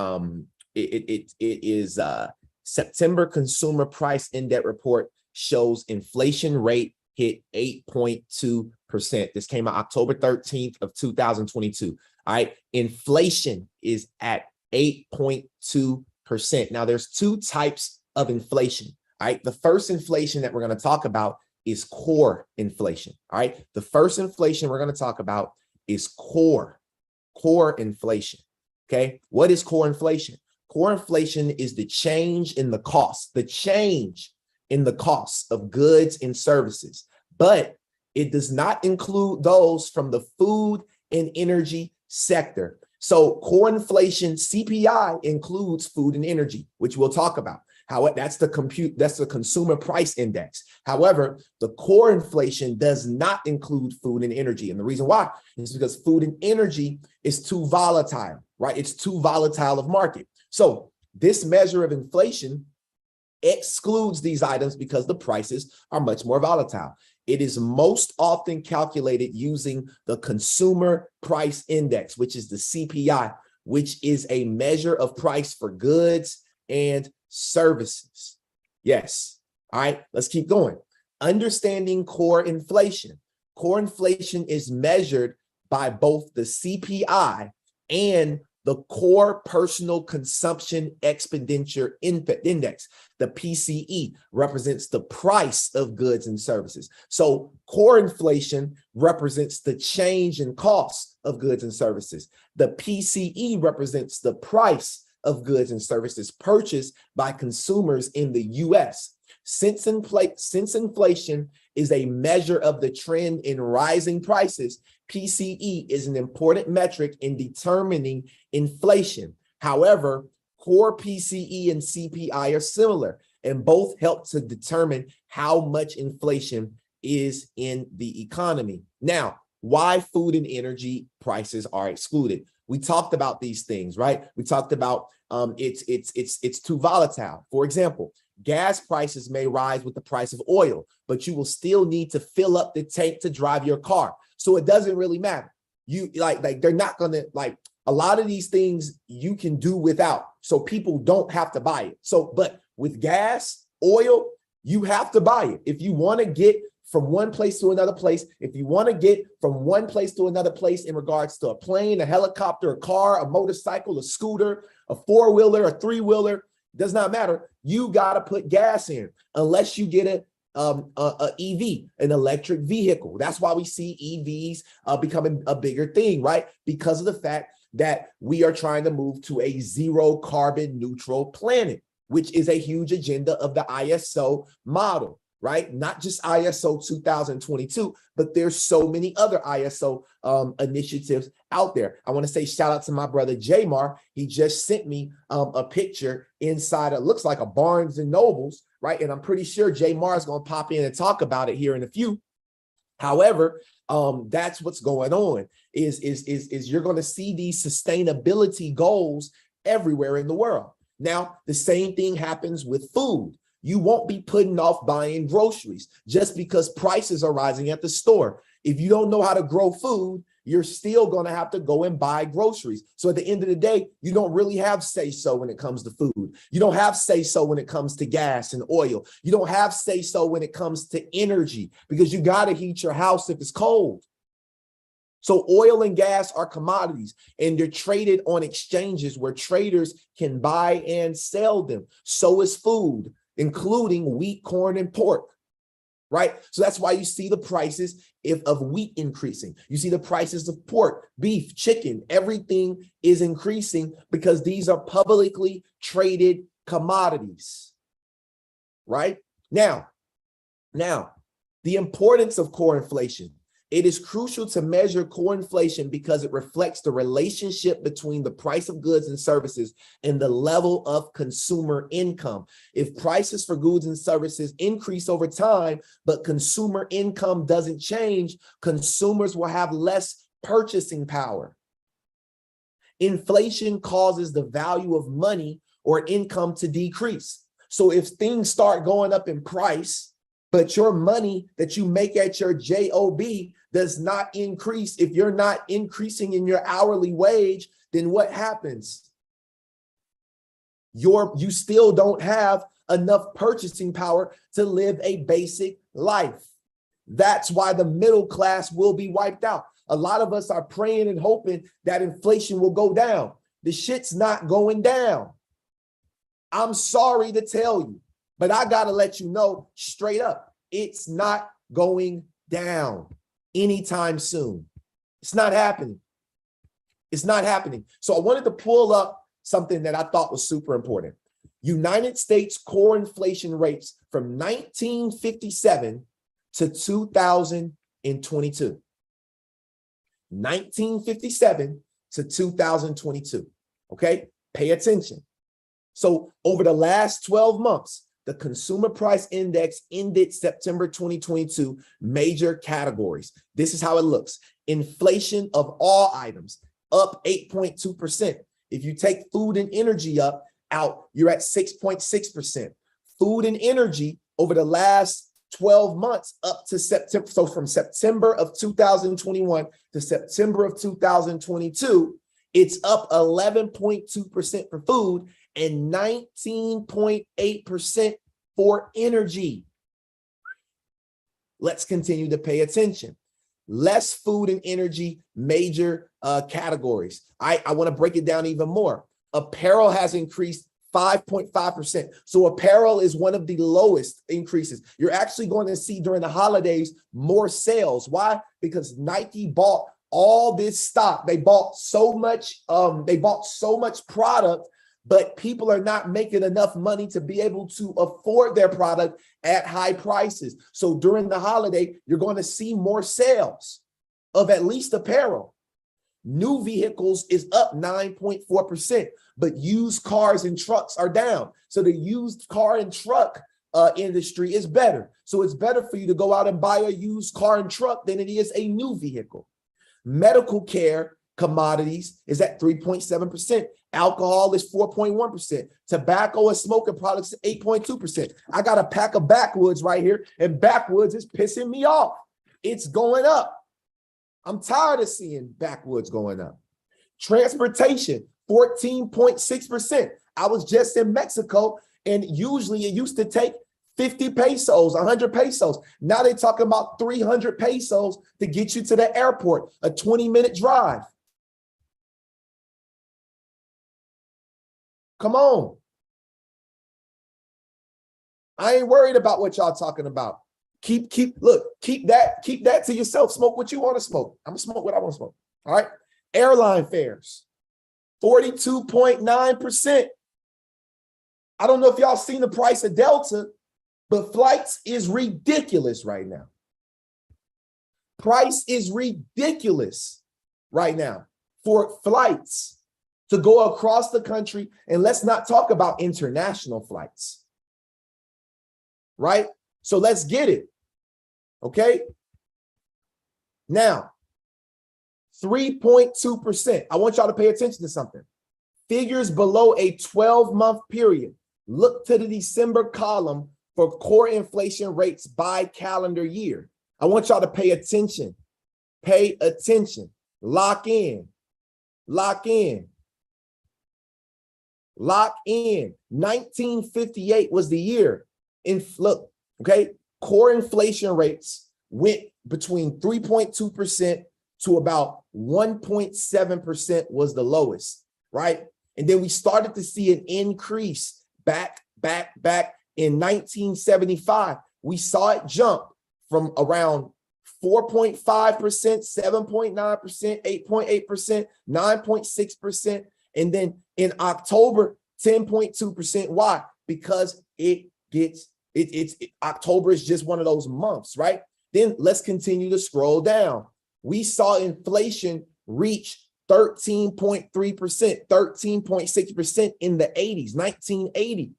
it is September Consumer Price Index report shows inflation rate hit 8.2%. This came out October 13th of 2022. All right. Inflation is at 8.2%. Now, there's two types of inflation. All right. The first inflation that we're going to talk about is core inflation. All right. The first inflation we're going to talk about is core inflation. Okay. What is core inflation? Core inflation is the change in the cost of goods and services, but it does not include those from the food and energy sector. So core inflation, CPI, includes food and energy, which we'll talk about. That's the consumer price index. However, the core inflation does not include food and energy. And the reason why is because food and energy is too volatile, right? It's too volatile of market. So this measure of inflation excludes these items because the prices are much more volatile. It is most often calculated using the consumer price index, which is the CPI, which is a measure of price for goods and services. Yes. All right, let's keep going. Understanding core inflation. Core inflation is measured by both the CPI and the core personal consumption expenditure index. The PCE represents the price of goods and services. So core inflation represents the change in cost of goods and services. The PCE represents the price of goods and services purchased by consumers in the US. Since inflation is a measure of the trend in rising prices, PCE is an important metric in determining inflation. However, core PCE and CPI are similar, and both help to determine how much inflation is in the economy. Now, why food and energy prices are excluded? We talked about these things, right? We talked about it's too volatile. For example, gas prices may rise with the price of oil, but you will still need to fill up the tank to drive your car. So it doesn't really matter. You like they're not gonna a lot of these things you can do without. So people don't have to buy it. So, but with gas, oil, you have to buy it. If you want to get from one place to another place, if you want to get from one place to another place in regards to a plane, a helicopter, a car, a motorcycle, a scooter, a four-wheeler, a three-wheeler, does not matter. You got to put gas in unless you get a EV, an electric vehicle. That's why we see EVs becoming a bigger thing, right? Because of the fact that we are trying to move to a zero carbon neutral planet, which is a huge agenda of the ISO model, right? Not just ISO 2022, but there's so many other ISO initiatives out there. I want to say shout out to my brother Jamar. He just sent me a picture inside, it looks like a Barnes and Nobles, right? And I'm pretty sure Jamar is going to pop in and talk about it here in a few. However, that's what's going on is you're going to see these sustainability goals everywhere in the world. Now, the same thing happens with food. You won't be putting off buying groceries just because prices are rising at the store. If you don't know how to grow food, you're still going to have to go and buy groceries. So at the end of the day, you don't really have say-so when it comes to food. You don't have say-so when it comes to gas and oil. You don't have say-so when it comes to energy because you got to heat your house if it's cold. So oil and gas are commodities and they're traded on exchanges where traders can buy and sell them. So is food, including wheat, corn, and pork, right? So that's why you see the prices of wheat increasing. You see the prices of pork, beef, chicken, everything is increasing because these are publicly traded commodities, right? Now, the importance of core inflation. It is crucial to measure core inflation because it reflects the relationship between the price of goods and services and the level of consumer income. If prices for goods and services increase over time, but consumer income doesn't change, consumers will have less purchasing power. Inflation causes the value of money or income to decrease. So if things start going up in price, but your money that you make at your job does not increase, if you're not increasing in your hourly wage, then what happens? You still don't have enough purchasing power to live a basic life. That's why the middle class will be wiped out. A lot of us are praying and hoping that inflation will go down. The shit's not going down. I'm sorry to tell you, but I got to let you know straight up, it's not going down anytime soon. It's not happening. It's not happening. So I wanted to pull up something that I thought was super important. United States core inflation rates from 1957 to 2022. 1957 to 2022. Okay, pay attention. So over the last 12 months, the consumer price index ended September 2022, major categories. This is how it looks. Inflation of all items up 8.2%. If you take food and energy out, you're at 6.6%. Food and energy over the last 12 months up to September. So from September of 2021 to September of 2022, it's up 11.2% for food and 19.8% for energy. Let's continue to pay attention. Less food and energy, major categories. I want to break it down even more. Apparel has increased 5.5%. So apparel is one of the lowest increases. You're actually going to see during the holidays more sales. Why? Because Nike bought all this stock. They bought so much product, but people are not making enough money to be able to afford their product at high prices. So during the holiday, you're going to see more sales of at least apparel. New vehicles is up 9.4%, but used cars and trucks are down. So the used car and truck industry is better. So it's better for you to go out and buy a used car and truck than it is a new vehicle. Medical care commodities is at 3.7%. Alcohol is 4.1%. Tobacco and smoking products 8.2%. I got a pack of backwoods right here, and backwoods is pissing me off. It's going up. I'm tired of seeing backwoods going up. Transportation, 14.6%. I was just in Mexico, and usually it used to take 50 pesos, 100 pesos. Now they're talking about 300 pesos to get you to the airport, a 20-minute drive. Come on. I ain't worried about what y'all talking about. Keep that to yourself. Smoke what you want to smoke. I'm gonna smoke what I want to smoke. All right. Airline fares, 42.9%. I don't know if y'all seen the price of Delta, but flights is ridiculous right now. Price is ridiculous right now for flights to go across the country. And let's not talk about international flights. Right? So let's get it. Okay. Now, 3.2%. I want y'all to pay attention to something. Figures below a 12-month period. Look to the December column for core inflation rates by calendar year. I want y'all to pay attention. Pay attention. Lock in. Lock in. Lock in. 1958 was the year. Look, okay, core inflation rates went between 3.2% to about 1.7% was the lowest, right? And then we started to see an increase back in 1975. We saw it jump from around 4.5%, 7.9%, 8.8%, 9.6%, and then in October, 10.2%. Why? Because October is just one of those months, right? Then let's continue to scroll down. We saw inflation reach 13.3%, 13.6% in the 80s, 1980.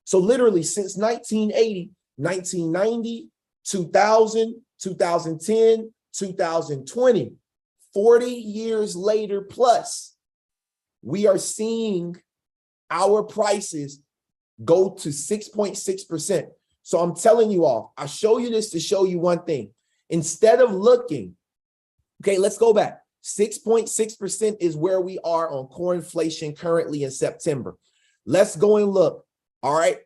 So literally since 1980, 1990, 2000, 2010, 2020, 40 years later plus, we are seeing our prices go to 6.6%. So I'm telling you all, I show you this to show you one thing. Instead of looking, okay, let's go back. 6.6% is where we are on core inflation currently in September. Let's go and look, all right?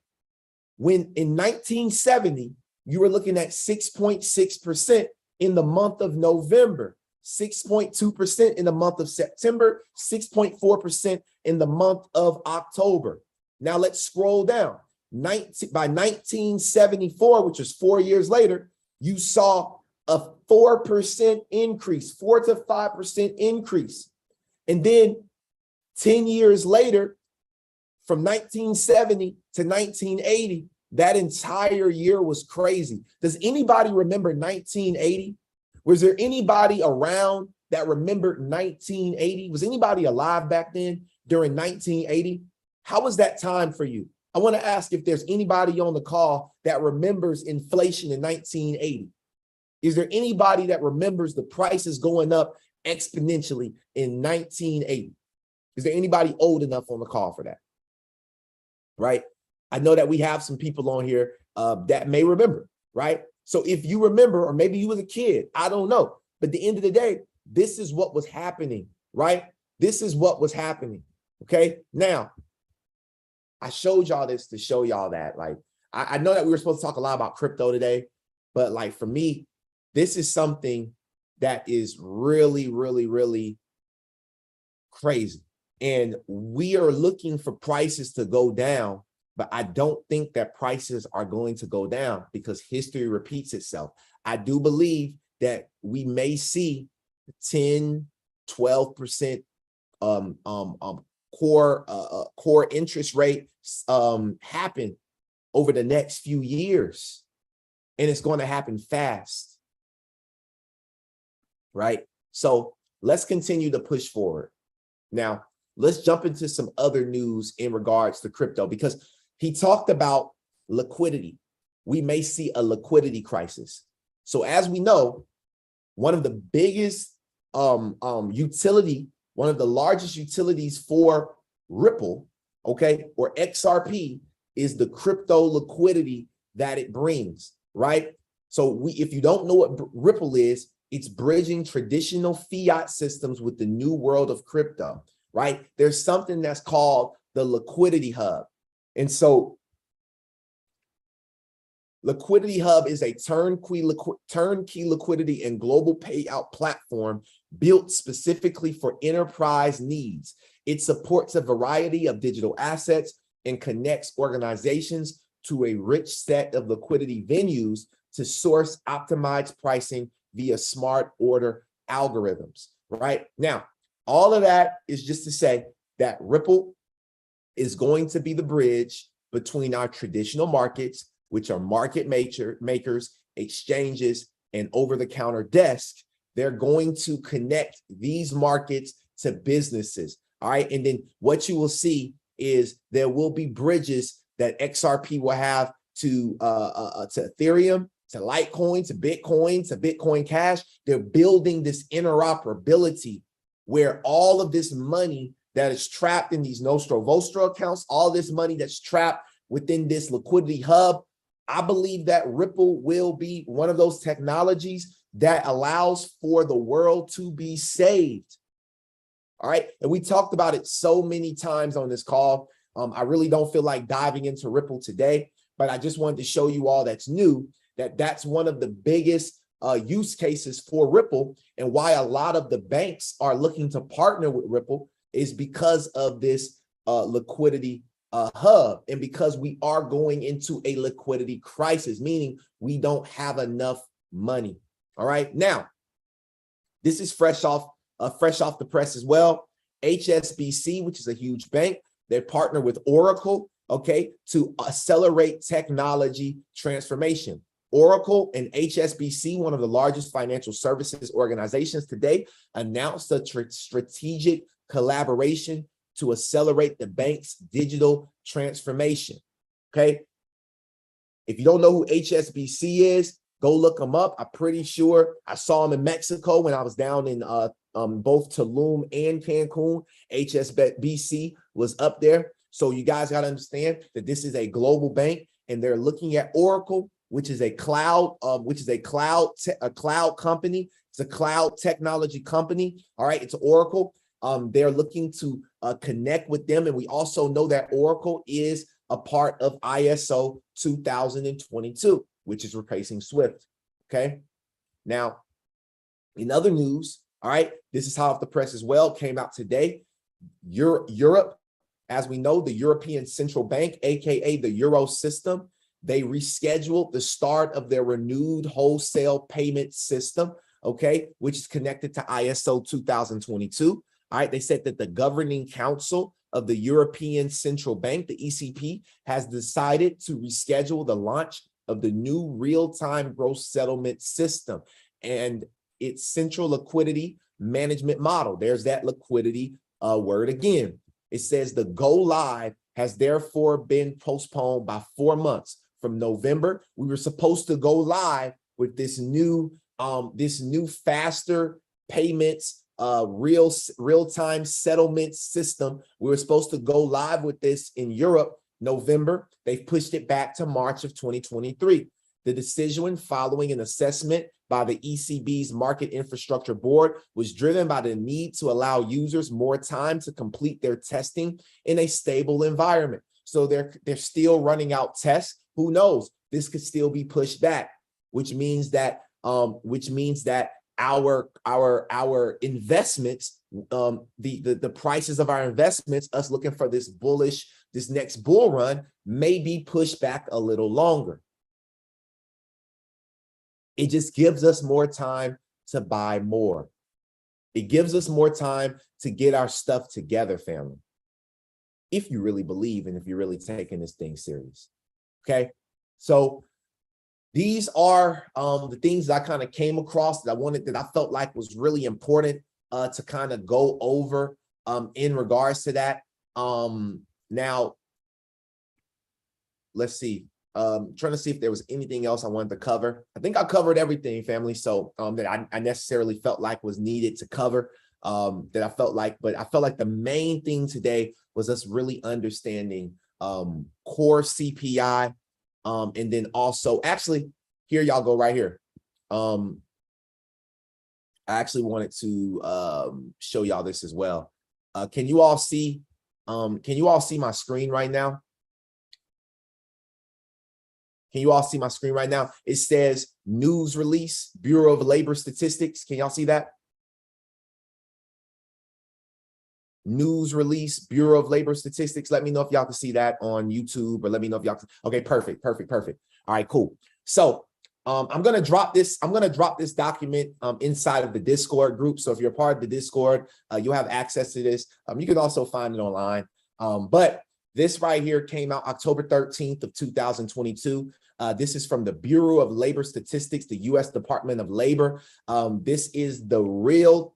When in 1970, you were looking at 6.6% in the month of November. 6.2% in the month of September, 6.4% in the month of October. Now let's scroll down. By 1974, which was 4 years later, you saw a 4% increase, 4 to 5% increase. And then 10 years later, from 1970 to 1980, that entire year was crazy. Does anybody remember 1980? Was there anybody around that remembered 1980? Was anybody alive back then during 1980? How was that time for you? I want to ask if there's anybody on the call that remembers inflation in 1980. Is there anybody that remembers the prices going up exponentially in 1980? Is there anybody old enough on the call for that? Right? I know that we have some people on here that may remember, right? So if you remember, or maybe you was a kid, I don't know. But at the end of the day, this is what was happening, right? This is what was happening, okay? Now, I showed y'all this to show y'all that, like, I know that we were supposed to talk a lot about crypto today, but like for me, this is something that is really, really, really crazy. And we are looking for prices to go down, but I don't think that prices are going to go down because history repeats itself. I do believe that we may see 10, 12% core interest rate happen over the next few years. And it's going to happen fast, right? So let's continue to push forward. Now, let's jump into some other news in regards to crypto, because he talked about liquidity. We may see a liquidity crisis. So as we know, one of the biggest utility, one of the largest utilities for Ripple, okay, or XRP, is the crypto liquidity that it brings, right? So if you don't know what Ripple is, it's bridging traditional fiat systems with the new world of crypto, right? There's something that's called the liquidity hub. And so Liquidity Hub is a turnkey liquidity and global payout platform built specifically for enterprise needs. It supports a variety of digital assets and connects organizations to a rich set of liquidity venues to source optimized pricing via smart order algorithms, right? Now, all of that is just to say that Ripple is going to be the bridge between our traditional markets, which are market makers, exchanges, and over-the-counter desks. They're going to connect these markets to businesses, all right? And then what you will see is there will be bridges that XRP will have to Ethereum, to Litecoin, to Bitcoin Cash. They're building this interoperability where all of this money that is trapped in these Nostro Vostro accounts, all this money that's trapped within this liquidity hub, I believe that Ripple will be one of those technologies that allows for the world to be saved. All right. And we talked about it so many times on this call. I really don't feel like diving into Ripple today, but I just wanted to show you all that's new, that's one of the biggest use cases for Ripple, and why a lot of the banks are looking to partner with Ripple is because of this liquidity hub, and because we are going into a liquidity crisis, meaning we don't have enough money. All right. Now, this is fresh off the press as well. HSBC, which is a huge bank, they partner with Oracle, okay, to accelerate technology transformation. Oracle and HSBC, one of the largest financial services organizations today, announced a strategic collaboration to accelerate the bank's digital transformation, okay? If you don't know who HSBC is, go look them up. I'm pretty sure I saw them in Mexico when I was down in both Tulum and Cancun. HSBC was up there. So you guys got to understand that this is a global bank, and they're looking at Oracle, which is a cloud company. It's a cloud technology company. All right, it's Oracle. They're looking to connect with them, and we also know that Oracle is a part of ISO 2022, which is replacing Swift. Okay. Now, in other news, All right, this is hot off the press as well, came out today. Europe, as we know, the European Central Bank, aka the Euro system, they rescheduled the start of their renewed wholesale payment system, okay, which is connected to ISO 2022. All right, they said that the governing council of the European Central Bank, the ECB, has decided to reschedule the launch of the new real-time gross settlement system and its central liquidity management model. There's that liquidity word again. It says the go live has therefore been postponed by 4 months. From November, we were supposed to go live with this new faster payments, real-time settlement system. We were supposed to go live with this in Europe, November. They've pushed it back to March of 2023. The decision, following an assessment by the ECB's Market Infrastructure Board, was driven by the need to allow users more time to complete their testing in a stable environment. So they're still running out tests. Who knows? This could still be pushed back, which means that our investments, the prices of our investments, us looking for this next bull run, may be pushed back a little longer. It just gives us more time to buy more. It gives us more time to get our stuff together, family. If you really believe and if you're really taking this thing serious. Okay, so these are the things that I kind of came across that I felt like was really important to kind of go over in regards to that. Now, let's see. Trying to see if there was anything else I wanted to cover. I think I covered everything, family. So that I necessarily felt like was needed to cover. But I felt like the main thing today was us really understanding core CPI, and then also, actually, here y'all go right here. I actually wanted to show y'all this as well. Can you all see my screen right now? Can you all see my screen right now? It says news release, Bureau of Labor Statistics. Can y'all see that? News release, Bureau of Labor Statistics. Let me know if y'all can see that on YouTube, or let me know if y'all can. Okay, perfect. All right, cool. So I'm gonna drop this document inside of the Discord group. So if you're a part of the Discord, you'll have access to this. You can also find it online. But this right here came out October 13th of 2022. This is from the Bureau of Labor Statistics, the U.S. Department of Labor. This is the real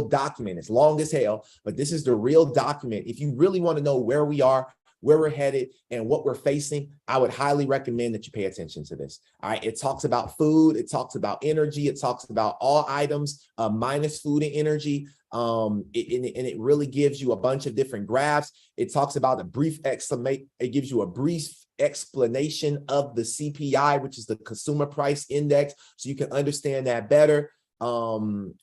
document. It's long as hell, but this is the real document. If you really want to know where we are, where we're headed, and what we're facing, I would highly recommend that you pay attention to this. All right, it talks about food, it talks about energy, it talks about all items minus food and energy. It really gives you a bunch of different graphs. It talks about it gives you a brief explanation of the CPI, which is the Consumer Price Index, so you can understand that better. And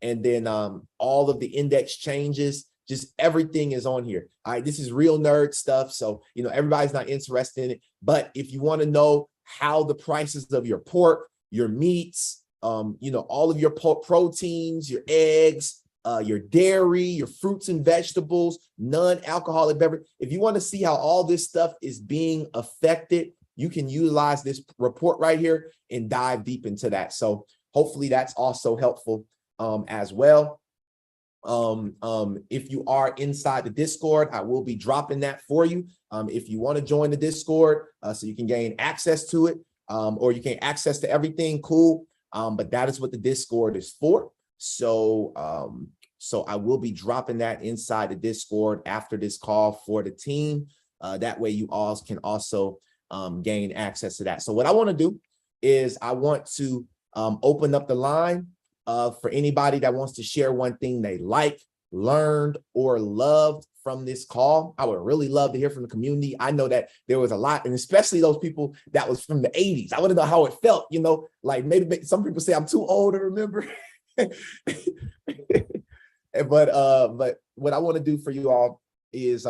then all of the index changes, just everything is on here. All right, this is real nerd stuff, so everybody's not interested in it. But if you want to know how the prices of your pork, your meats, all of your proteins, your eggs, your dairy, your fruits and vegetables, non-alcoholic beverage. If you want to see how all this stuff is being affected, you can utilize this report right here and dive deep into that. So hopefully that's also helpful as well. If you are inside the Discord, I will be dropping that for you. If you want to join the Discord so you can gain access to it, or you can access to everything, cool. But that is what the Discord is for. So I will be dropping that inside the Discord after this call for the team. That way you all can also gain access to that. So what I want to do is I want to open up the line for anybody that wants to share one thing they learned, or loved from this call. I would really love to hear from the community. I know that there was a lot, and especially those people that was from the 80s. I want to know how it felt, like maybe some people say I'm too old to remember. But what I want to do for you all is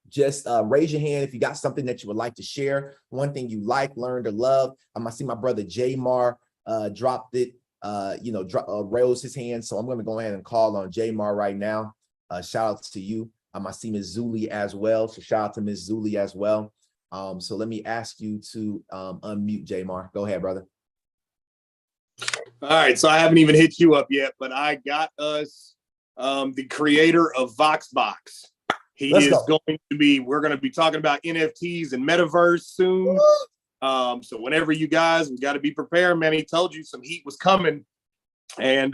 just raise your hand if you got something that you would like to share, one thing you learned, or loved. I see my brother Jamar dropped it. raise his hand. So I'm going to go ahead and call on Jamar right now. Shout out to you. I see Ms. Zuli as well. So shout out to Ms. Zuli as well. So let me ask you to unmute Jamar. Go ahead, brother. All right, so I haven't even hit you up yet, but I got us the creator of VoxBox. We're going to be talking about NFTs and metaverse soon. So whenever we got to be prepared, man. He told you some heat was coming. And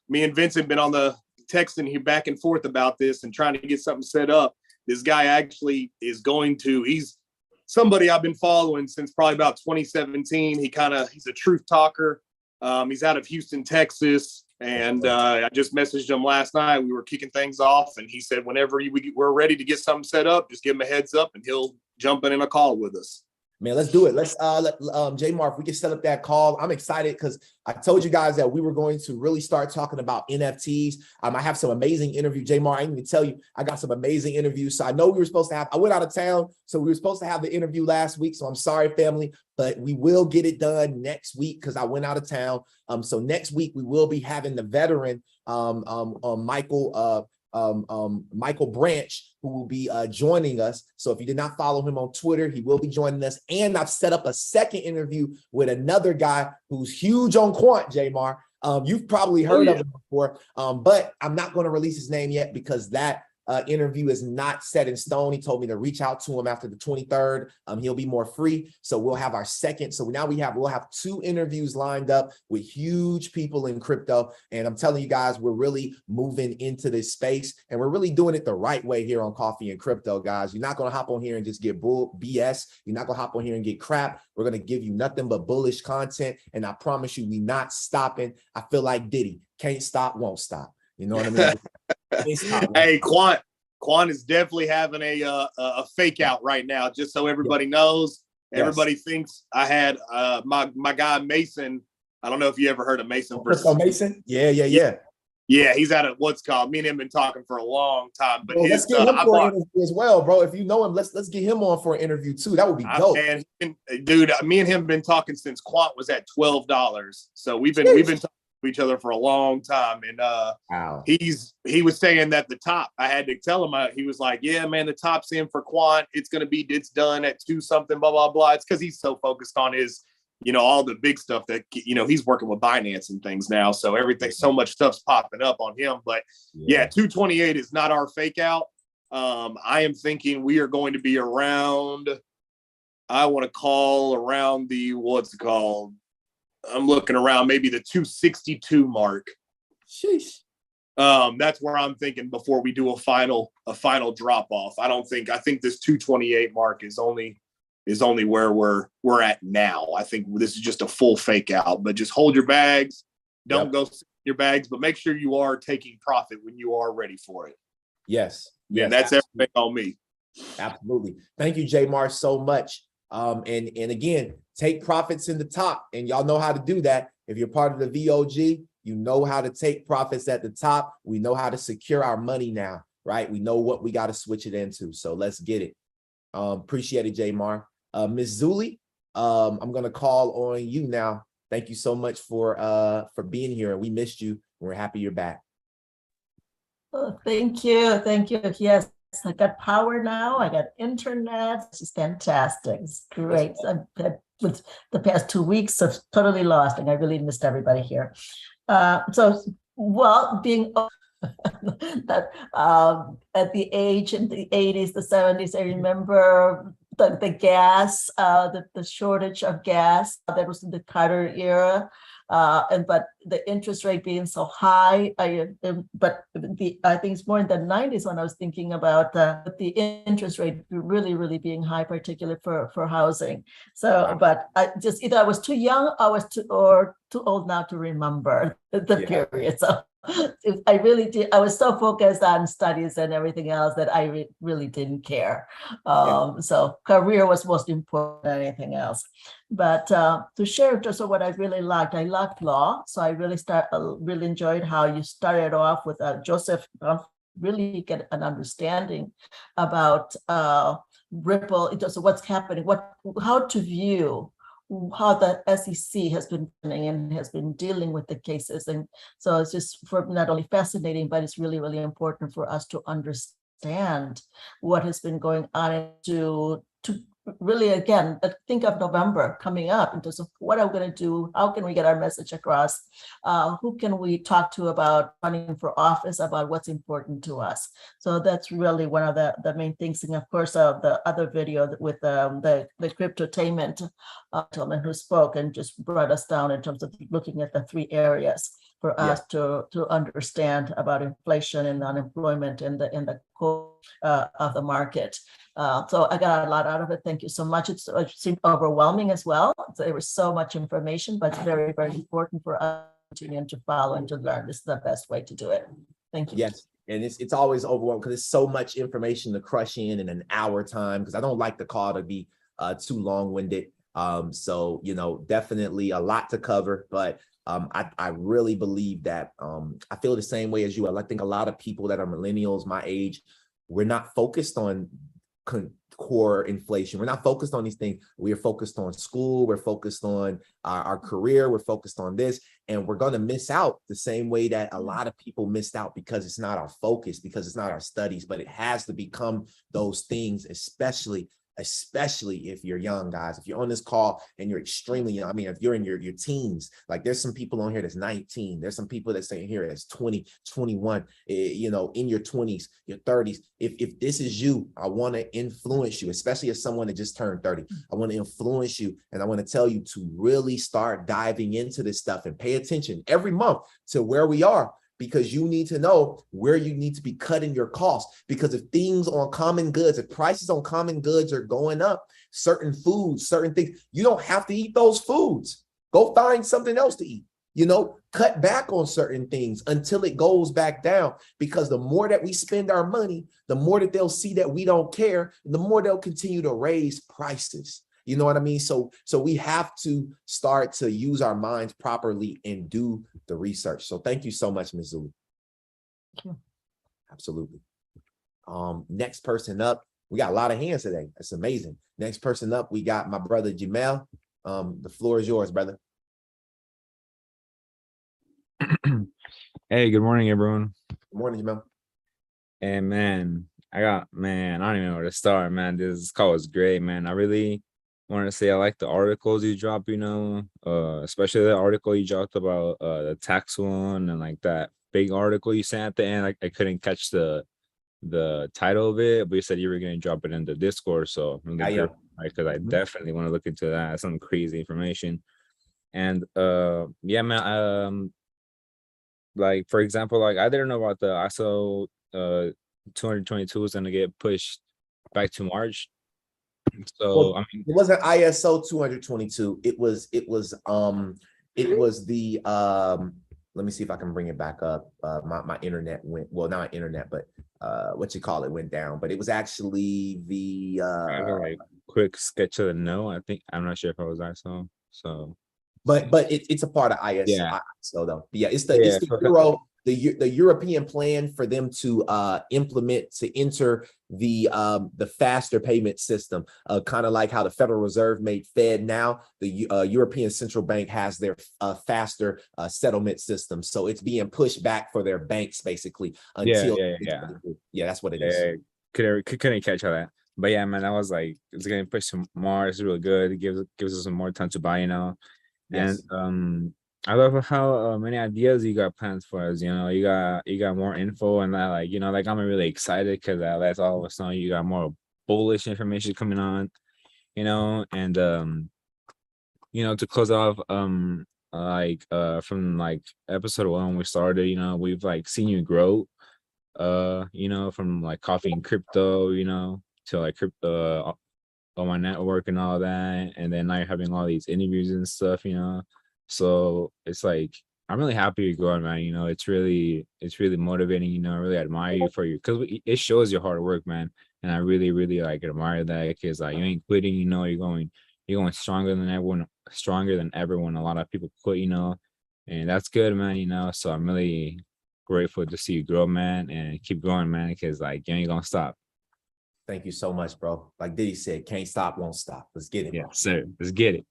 me and Vincent been on the texting here back and forth about this and trying to get something set up. This guy actually he's somebody I've been following since probably about 2017. He's a truth talker. He's out of Houston, Texas. And I just messaged him last night. We were kicking things off, and he said, whenever we're ready to get something set up, just give him a heads up and he'll jump in a call with us. Man, let's do it. Let's let Jamar, if we can set up that call. I'm excited because I told you guys that we were going to really start talking about NFTs. I have some amazing interview. Jamar, I didn't even tell you, I got some amazing interviews. So I know I went out of town, so we were supposed to have the interview last week. So I'm sorry, family, but we will get it done next week because I went out of town. So next week we will be having the veteran Michael Branch, who will be joining us. So if you did not follow him on Twitter, he will be joining us. And I've set up a second interview with another guy who's huge on quant, Jamar. You've probably heard of him before, but I'm not going to release his name yet because that interview is not set in stone. He told me to reach out to him after the 23rd. He'll be more free. So we'll have our second. So now we'll have 2 interviews lined up with huge people in crypto. And I'm telling you guys, we're really moving into this space and we're really doing it the right way here on Coffee and Crypto, guys. You're not going to hop on here and just get BS. You're not going to hop on here and get crap. We're going to give you nothing but bullish content. And I promise you, we're not stopping. I feel like Diddy, can't stop, won't stop. You know what I mean? Hey, Quant is definitely having a fake out right now, just so everybody knows. Yes. Everybody thinks I had my guy Mason. I don't know if you ever heard of Mason. Mason? Yeah. Yeah, he's out of what's called. Me and him been talking for a long time. But let's get him for an interview as well, bro. If you know him, let's get him on for an interview too. That would be dope. And dude, me and him been talking since Quant was at $12. So we've been talking to each other for a long time. And wow. He was saying that the top, I had to tell him, he was like, yeah, man, the top's in for Quant. It's done at 2 something, blah, blah, blah. It's because he's so focused on his, all the big stuff that, he's working with Binance and things now. So so much stuff's popping up on him. But yeah 228 is not our fake out. I am thinking we are going to be around, I want to call around the, what's it called? I'm looking around maybe the 262 mark. Sheesh. That's where I'm thinking before we do a final drop off. I think this 228 mark is only where we're at now. I think this is just a full fake out, but just hold your bags. Don't go sit in your bags, but make sure you are taking profit when you are ready for it. Yes. Yeah, that's absolutely everything on me. Absolutely. Thank you, Jamar, so much. And again, take profits in the top, and y'all know how to do that. If you're part of the VOG, you know how to take profits at the top. We know how to secure our money now, right? We know what we got to switch it into. So let's get it. Appreciate it, Jamar. Ms. Zuli, I'm going to call on you now. Thank you so much for being here. We missed you. We're happy you're back. Oh, thank you. Yes. I got power now. I got internet. It's just fantastic. It's great. I've had with the past 2 weeks of totally lost, and I really missed everybody here. Being that at the age in the 80s, the 70s, I remember the gas, the shortage of gas that was in the Carter era. But the interest rate being so high, I think it's more in the 90s when I was thinking about the interest rate really being high, particularly for housing. So, but I just either I was too young, or too old now to remember the period. So I really did. I was so focused on studies and everything else that I really didn't care. So career was most important than anything else. But to share just what I really liked, I liked law. So I really enjoyed how you started off with Joseph, really get an understanding about Ripple, so what's happening, how to view how the SEC has been running and has been dealing with the cases. And so it's just for not only fascinating, but it's really, really important for us to understand what has been going on and to really, again, think of November coming up in terms of what are we going to do? How can we get our message across? Who can we talk to about running for office, about what's important to us? So that's really one of the main things. And of course, the other video with the cryptotainment gentleman who spoke and just brought us down in terms of looking at the 3 areas for us to understand about inflation and unemployment in the core of the market. So I got a lot out of it. Thank you so much. It seemed overwhelming as well. So there was so much information, but it's very, very important for us to continue to follow and to learn. This is the best way to do it. Thank you. Yes. And it's always overwhelming because it's so much information to crush in an hour time, because I don't like the call to be too long-winded. So, you know, definitely a lot to cover, but I really believe that I feel the same way as you. I think a lot of people that are millennials, my age, we're not focused on core inflation. We're not focused on these things. We are focused on school. We're focused on our career. We're focused on this, and we're going to miss out the same way that a lot of people missed out because it's not our focus, because it's not our studies, but it has to become those things, especially if you're young, guys. If you're on this call and you're extremely young, I mean, if you're in your teens, like there's some people on here that's 19, there's some people that's saying here that's 20, 21, you know, in your 20s, your 30s. If this is you, I want to influence you, especially as someone that just turned 30. I want to influence you, and I want to tell you to really start diving into this stuff and pay attention every month to where we are, because you need to know where you need to be cutting your costs. Because if things on common goods, if prices on common goods are going up, certain foods, certain things, you don't have to eat those foods. Go find something else to eat. You know, cut back on certain things until it goes back down, because the more that we spend our money, the more that they'll see that we don't care, and the more they'll continue to raise prices. You know what I mean? So we have to start to use our minds properly and do the research. So thank you so much, Ms. Zulu. Thank you. Absolutely. Next person up, we got a lot of hands today. That's amazing. Next person up, we got my brother Jamel. The floor is yours, brother. Hey, good morning, everyone. Good morning, Jamel. And man, I don't even know where to start, man. This call was great, man. I really wanted to say I like the articles you drop, you know, especially the article you dropped about the tax one, and like that big article you sent at the end. I couldn't catch the title of it, but you said you were going to drop it in the Discord, so I'm gonna because I definitely want to look into that. That's some crazy information. And yeah, man, like for example, like I didn't know about the ISO 222 is going to get pushed back to March. So Well, I mean, it wasn't ISO 222. It was the let me see if I can bring it back up. My internet went, well, not internet, but what you call it went down. But it was actually the like quick sketch of the note. I think I'm not sure if it was ISO. So but it's a part of ISO. Yeah. So though, yeah, it's the Euro, the European plan for them to implement, to enter the faster payment system, kind of like how the Federal Reserve made Fed now. The European Central Bank has their faster settlement system, so it's being pushed back for their banks basically until yeah, that's what it is. Couldn't catch all that, but yeah, man, I was like, it's getting pushed to Mars. It's really good. It gives us some more time to buy, you know. Yes. And I love how many ideas you got plans for us. You know, you got more info, and that, like, you know, like I'm really excited because that's all of a sudden you got more bullish information coming on, you know. And you know, to close off, like from like episode 1 when we started, you know, we've like seen you grow, you know, from like coffee and crypto, you know, to like crypto on my network and all that, and then now you're having all these interviews and stuff, you know. So it's like I'm really happy you're going, man. You know, it's really motivating. You know, I really admire you for because it shows your hard work, man. And I really like admire that, because like you ain't quitting. You know, you're going stronger than everyone. A lot of people quit, you know, and that's good, man. You know, so I'm really grateful to see you grow, man, and keep going, man, because like you ain't gonna stop. Thank you so much, bro. Like Diddy said, can't stop, won't stop. Let's get it. Yeah, bro. sir. Let's get it.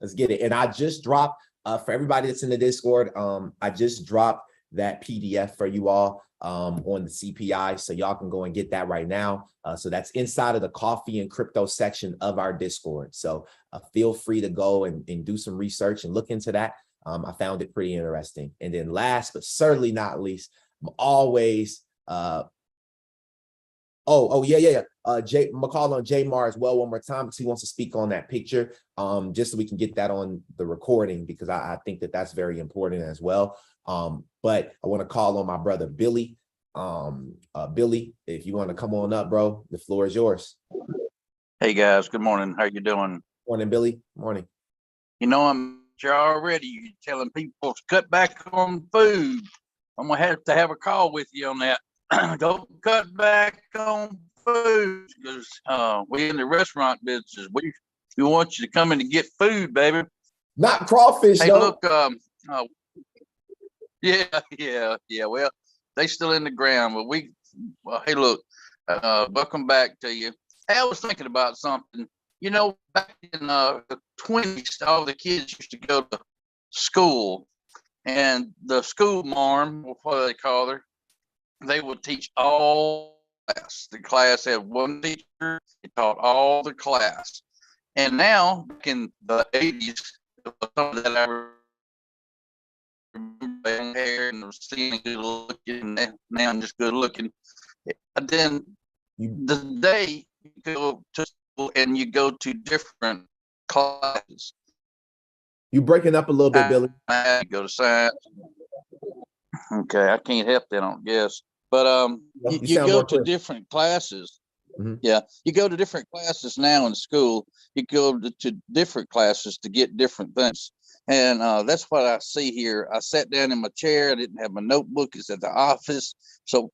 Let's get it. And I just dropped, for everybody that's in the Discord, I just dropped that PDF for you all on the CPI. So y'all can go and get that right now. So that's inside of the coffee and crypto section of our Discord. So feel free to go and do some research and look into that. I found it pretty interesting. And then last, but certainly not least, I'm always, yeah. I'm gonna call on J Mar as well one more time because he wants to speak on that picture, just so we can get that on the recording, because I think that that's very important as well. But I want to call on my brother Billy. Billy, if you want to come on up, bro, the floor is yours. Hey guys, good morning. How you doing? Morning, Billy. Morning. You know, you're already telling people to cut back on food. I'm gonna have a call with you on that. Don't cut back on food, because we in the restaurant business. We want you to come in to get food, baby. Not crawfish, Hey, though. look, yeah. Well, they still in the ground, but hey, look, welcome back to you. Hey, I was thinking about something. You know, back in the 20s, all the kids used to go to school, and the school marm, what do they call her? They would teach all class. The class had one teacher, he taught all the class. And now, back in the 80s, some of that I remember hair and seeing good looking, now I'm just good looking. And then the day you go to school and you go to different classes. You breaking up a little bit, Billy. I go to science. Okay, I can't help that, I don't guess. But you go to different classes. Mm-hmm. Yeah, you go to different classes now in school. You go to different classes to get different things. And that's what I see here. I sat down in my chair. I didn't have my notebook. It's at the office. So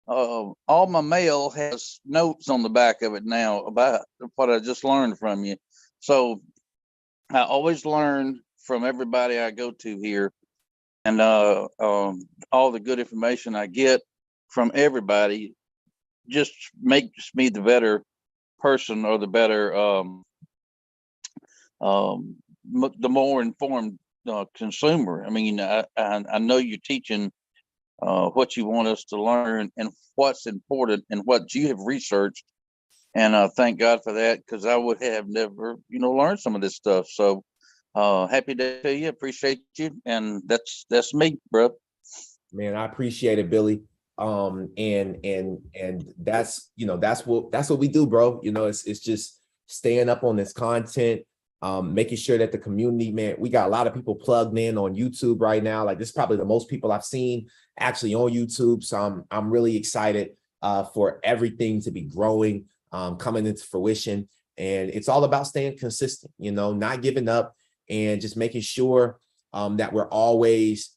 all my mail has notes on the back of it now about what I just learned from you. So I always learn from everybody I go to here. And all the good information I get from everybody just makes me the better person, or the better, the more informed consumer. I mean, I know you're teaching what you want us to learn and what's important and what you have researched. And thank God for that, because I would have never, learned some of this stuff. So happy day to you. Appreciate you. And that's me, bro. Man, I appreciate it, Billy. And that's what we do, bro. It's just staying up on this content, making sure that the community, man, we got a lot of people plugged in on YouTube right now. Like, this is probably the most people I've seen actually on YouTube. So I'm really excited for everything to be growing, coming into fruition. And it's all about staying consistent, not giving up, and just making sure that we're always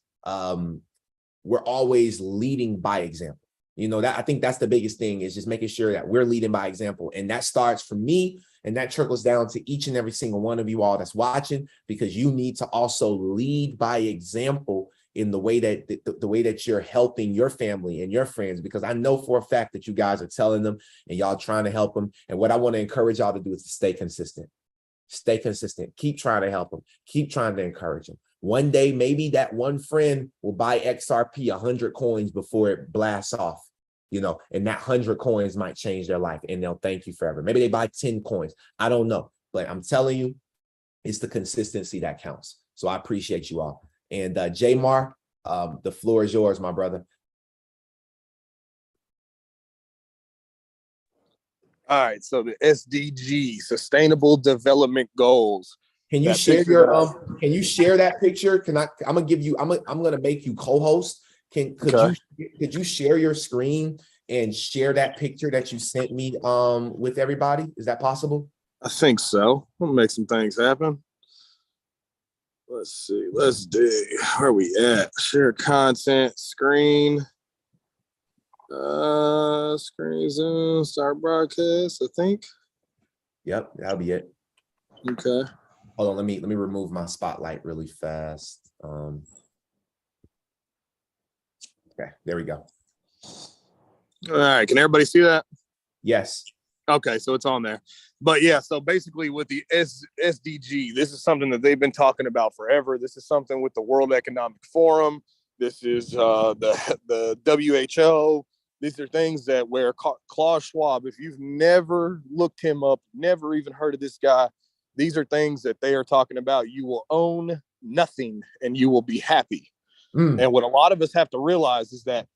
leading by example. That I think that's the biggest thing, is just making sure that we're leading by example. And that starts from me, and that trickles down to each and every single one of you all that's watching, because you need to also lead by example in the way that you're helping your family and your friends, because I know for a fact that you guys are telling them and y'all trying to help them. And what I want to encourage y'all to do is to stay consistent. Stay consistent. Keep trying to help them. Keep trying to encourage them. One day, maybe that one friend will buy XRP 100 coins before it blasts off, and that 100 coins might change their life, and they'll thank you forever. Maybe they buy 10 coins. I don't know, but I'm telling you, it's the consistency that counts. So I appreciate you all. And J Mar, the floor is yours, my brother. All right, so the SDG, Sustainable Development Goals. Can you share can you share that picture? I'm gonna make you co-host. Could you share your screen and share that picture that you sent me with everybody? Is that possible? I think so. We'll make some things happen. Let's see. Let's dig. Where are we at? Share content, screen. Screen zoom, start broadcast, I think. Yep, that'll be it. Okay. Hold on, let me remove my spotlight really fast. Okay, there we go. All right, can everybody see that? Yes. Okay, so it's on there. But yeah, so basically with the SDG, this is something that they've been talking about forever. This is something with the World Economic Forum. This is the WHO. These are things that where Klaus Schwab, if you've never looked him up, never even heard of this guy, these are things that they are talking about. You will own nothing and you will be happy. And what a lot of us have to realize is that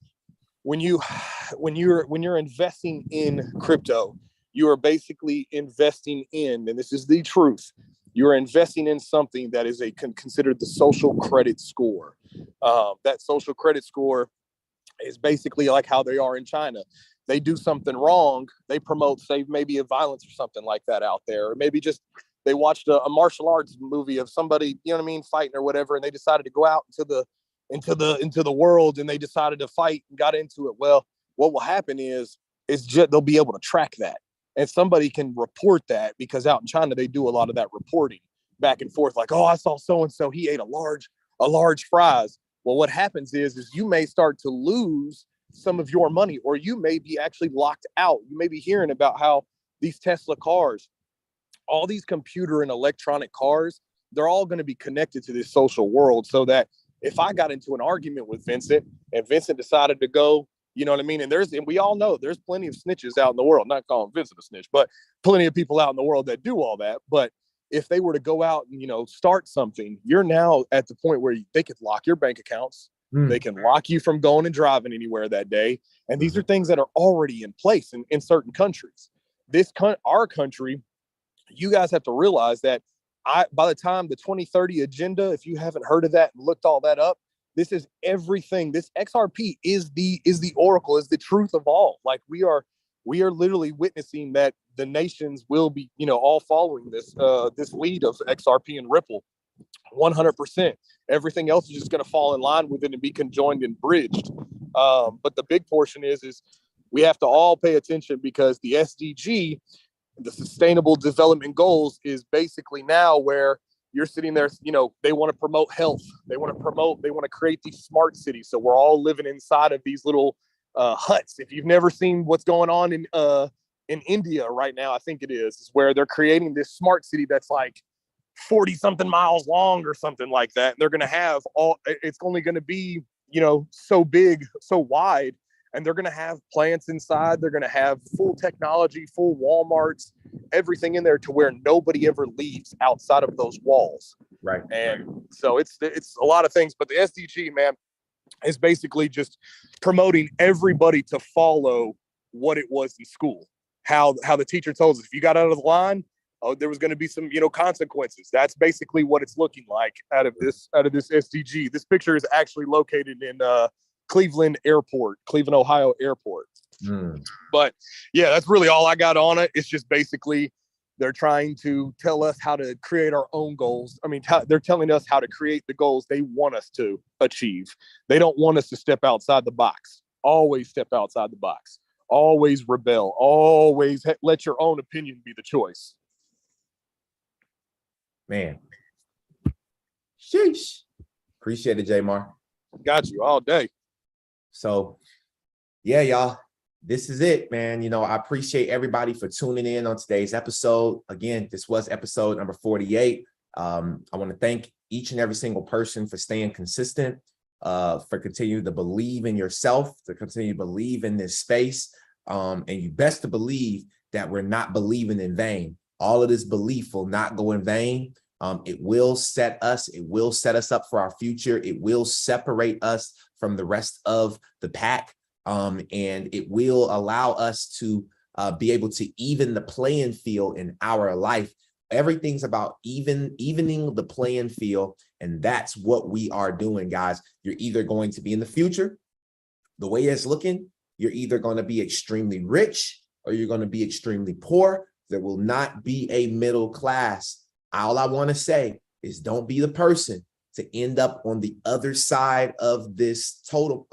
when you're investing in crypto, you are basically investing in, and this is the truth, you are investing in something that is considered the social credit score. That social credit score is basically like how they are in China. They do something wrong, they promote, say, maybe a violence or something like that out there, or maybe just they watched a martial arts movie of somebody, you know what I mean, fighting or whatever, and they decided to go out into the world and they decided to fight and got into it. Well, what will happen is just they'll be able to track that, and somebody can report that, because out in China they do a lot of that reporting back and forth, like, oh, I saw so and so, he ate a large fries. Well, what happens is you may start to lose some of your money, or you may be actually locked out. You may be hearing about how these Tesla cars, all these computer and electronic cars, they're all going to be connected to this social world, so that if I got into an argument with Vincent and Vincent decided to go, you know what I mean? And we all know there's plenty of snitches out in the world, not calling Vincent a snitch, but plenty of people out in the world that do all that. But if they were to go out and, start something, you're now at the point where they could lock your bank accounts. They can lock you from going and driving anywhere that day. And these are things that are already in place in certain countries. Our country, you guys have to realize that by the time the 2030 agenda, if you haven't heard of that and looked all that up, this is everything. This XRP is the oracle, is the truth of all. Like we are literally witnessing that the nations will be, all following this lead of XRP and Ripple, 100%. Everything else is just going to fall in line with it and be conjoined and bridged. But the big portion is we have to all pay attention, because the SDG, the Sustainable Development Goals, is basically now where you're sitting there, they want to promote health. They want to create these smart cities. So we're all living inside of these little huts. If you've never seen what's going on in India right now, I think it is where they're creating this smart city that's like 40 something miles long or something like that. And they're going to have it's only going to be, so big, so wide. And they're going to have plants inside. They're going to have full technology, full Walmarts, everything in there, to where nobody ever leaves outside of those walls. Right. And so it's a lot of things. But the SDG, man, is basically just promoting everybody to follow what it was in school. How the teacher told us, if you got out of the line, there was going to be some, consequences. That's basically what it's looking like out of this SDG. This picture is actually located in Cleveland, Ohio Airport. But yeah, that's really all I got on it. It's just basically they're trying to tell us how to create our own goals. I mean, they're telling us how to create the goals they want us to achieve. They don't want us to step outside the box. Always step outside the box. Always rebel. Always let your own opinion be the choice. Man. Sheesh. Appreciate it, J-Mar. Got you all day. So, yeah, y'all, this is it, man. I appreciate everybody for tuning in on today's episode. Again, this was episode number 48. I want to thank each and every single person for staying consistent, for continuing to believe in yourself, to continue to believe in this space. And you best to believe that we're not believing in vain. All of this belief will not go in vain. It will set us up for our future. It will separate us from the rest of the pack. And it will allow us to be able to even the playing field in our life. Everything's about evening the playing field. And that's what we are doing, guys. You're either going to be in the future, the way it's looking, you're either going to be extremely rich or you're going to be extremely poor. There will not be a middle class. All I want to say is don't be the person to end up on the other side of this totem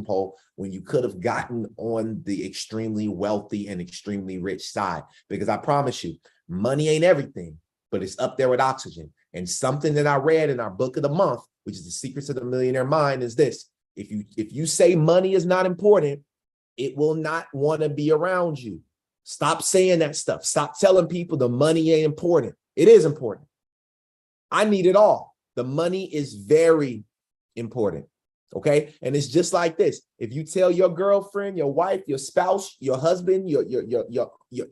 pole when you could have gotten on the extremely wealthy and extremely rich side. Because I promise you, money ain't everything, but it's up there with oxygen. And something that I read in our book of the month, which is The Secrets of the Millionaire Mind, is this: if you say money is not important, it will not want to be around you. Stop saying that stuff. Stop telling people the money ain't important. It is important. I need it all. The money is very important. Okay. And it's just like this. If you tell your girlfriend, your wife, your spouse, your husband, your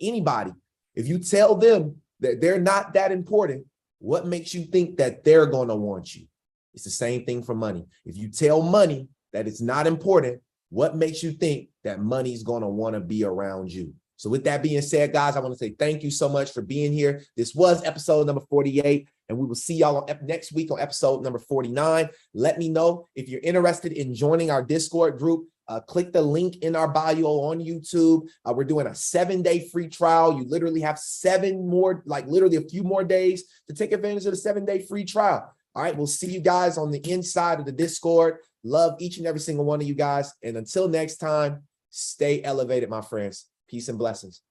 anybody, if you tell them that they're not that important, what makes you think that they're going to want you? It's the same thing for money. If you tell money that it's not important, what makes you think that money's going to want to be around you? So with that being said, guys, I want to say thank you so much for being here. This was episode number 48, and we will see y'all next week on episode number 49. Let me know if you're interested in joining our Discord group. Click the link in our bio on YouTube. We're doing a 7-day free trial. You literally have 7 more, like literally a few more days to take advantage of the 7-day free trial. All right, we'll see you guys on the inside of the Discord. Love each and every single one of you guys. And until next time, stay elevated, my friends. Peace and blessings.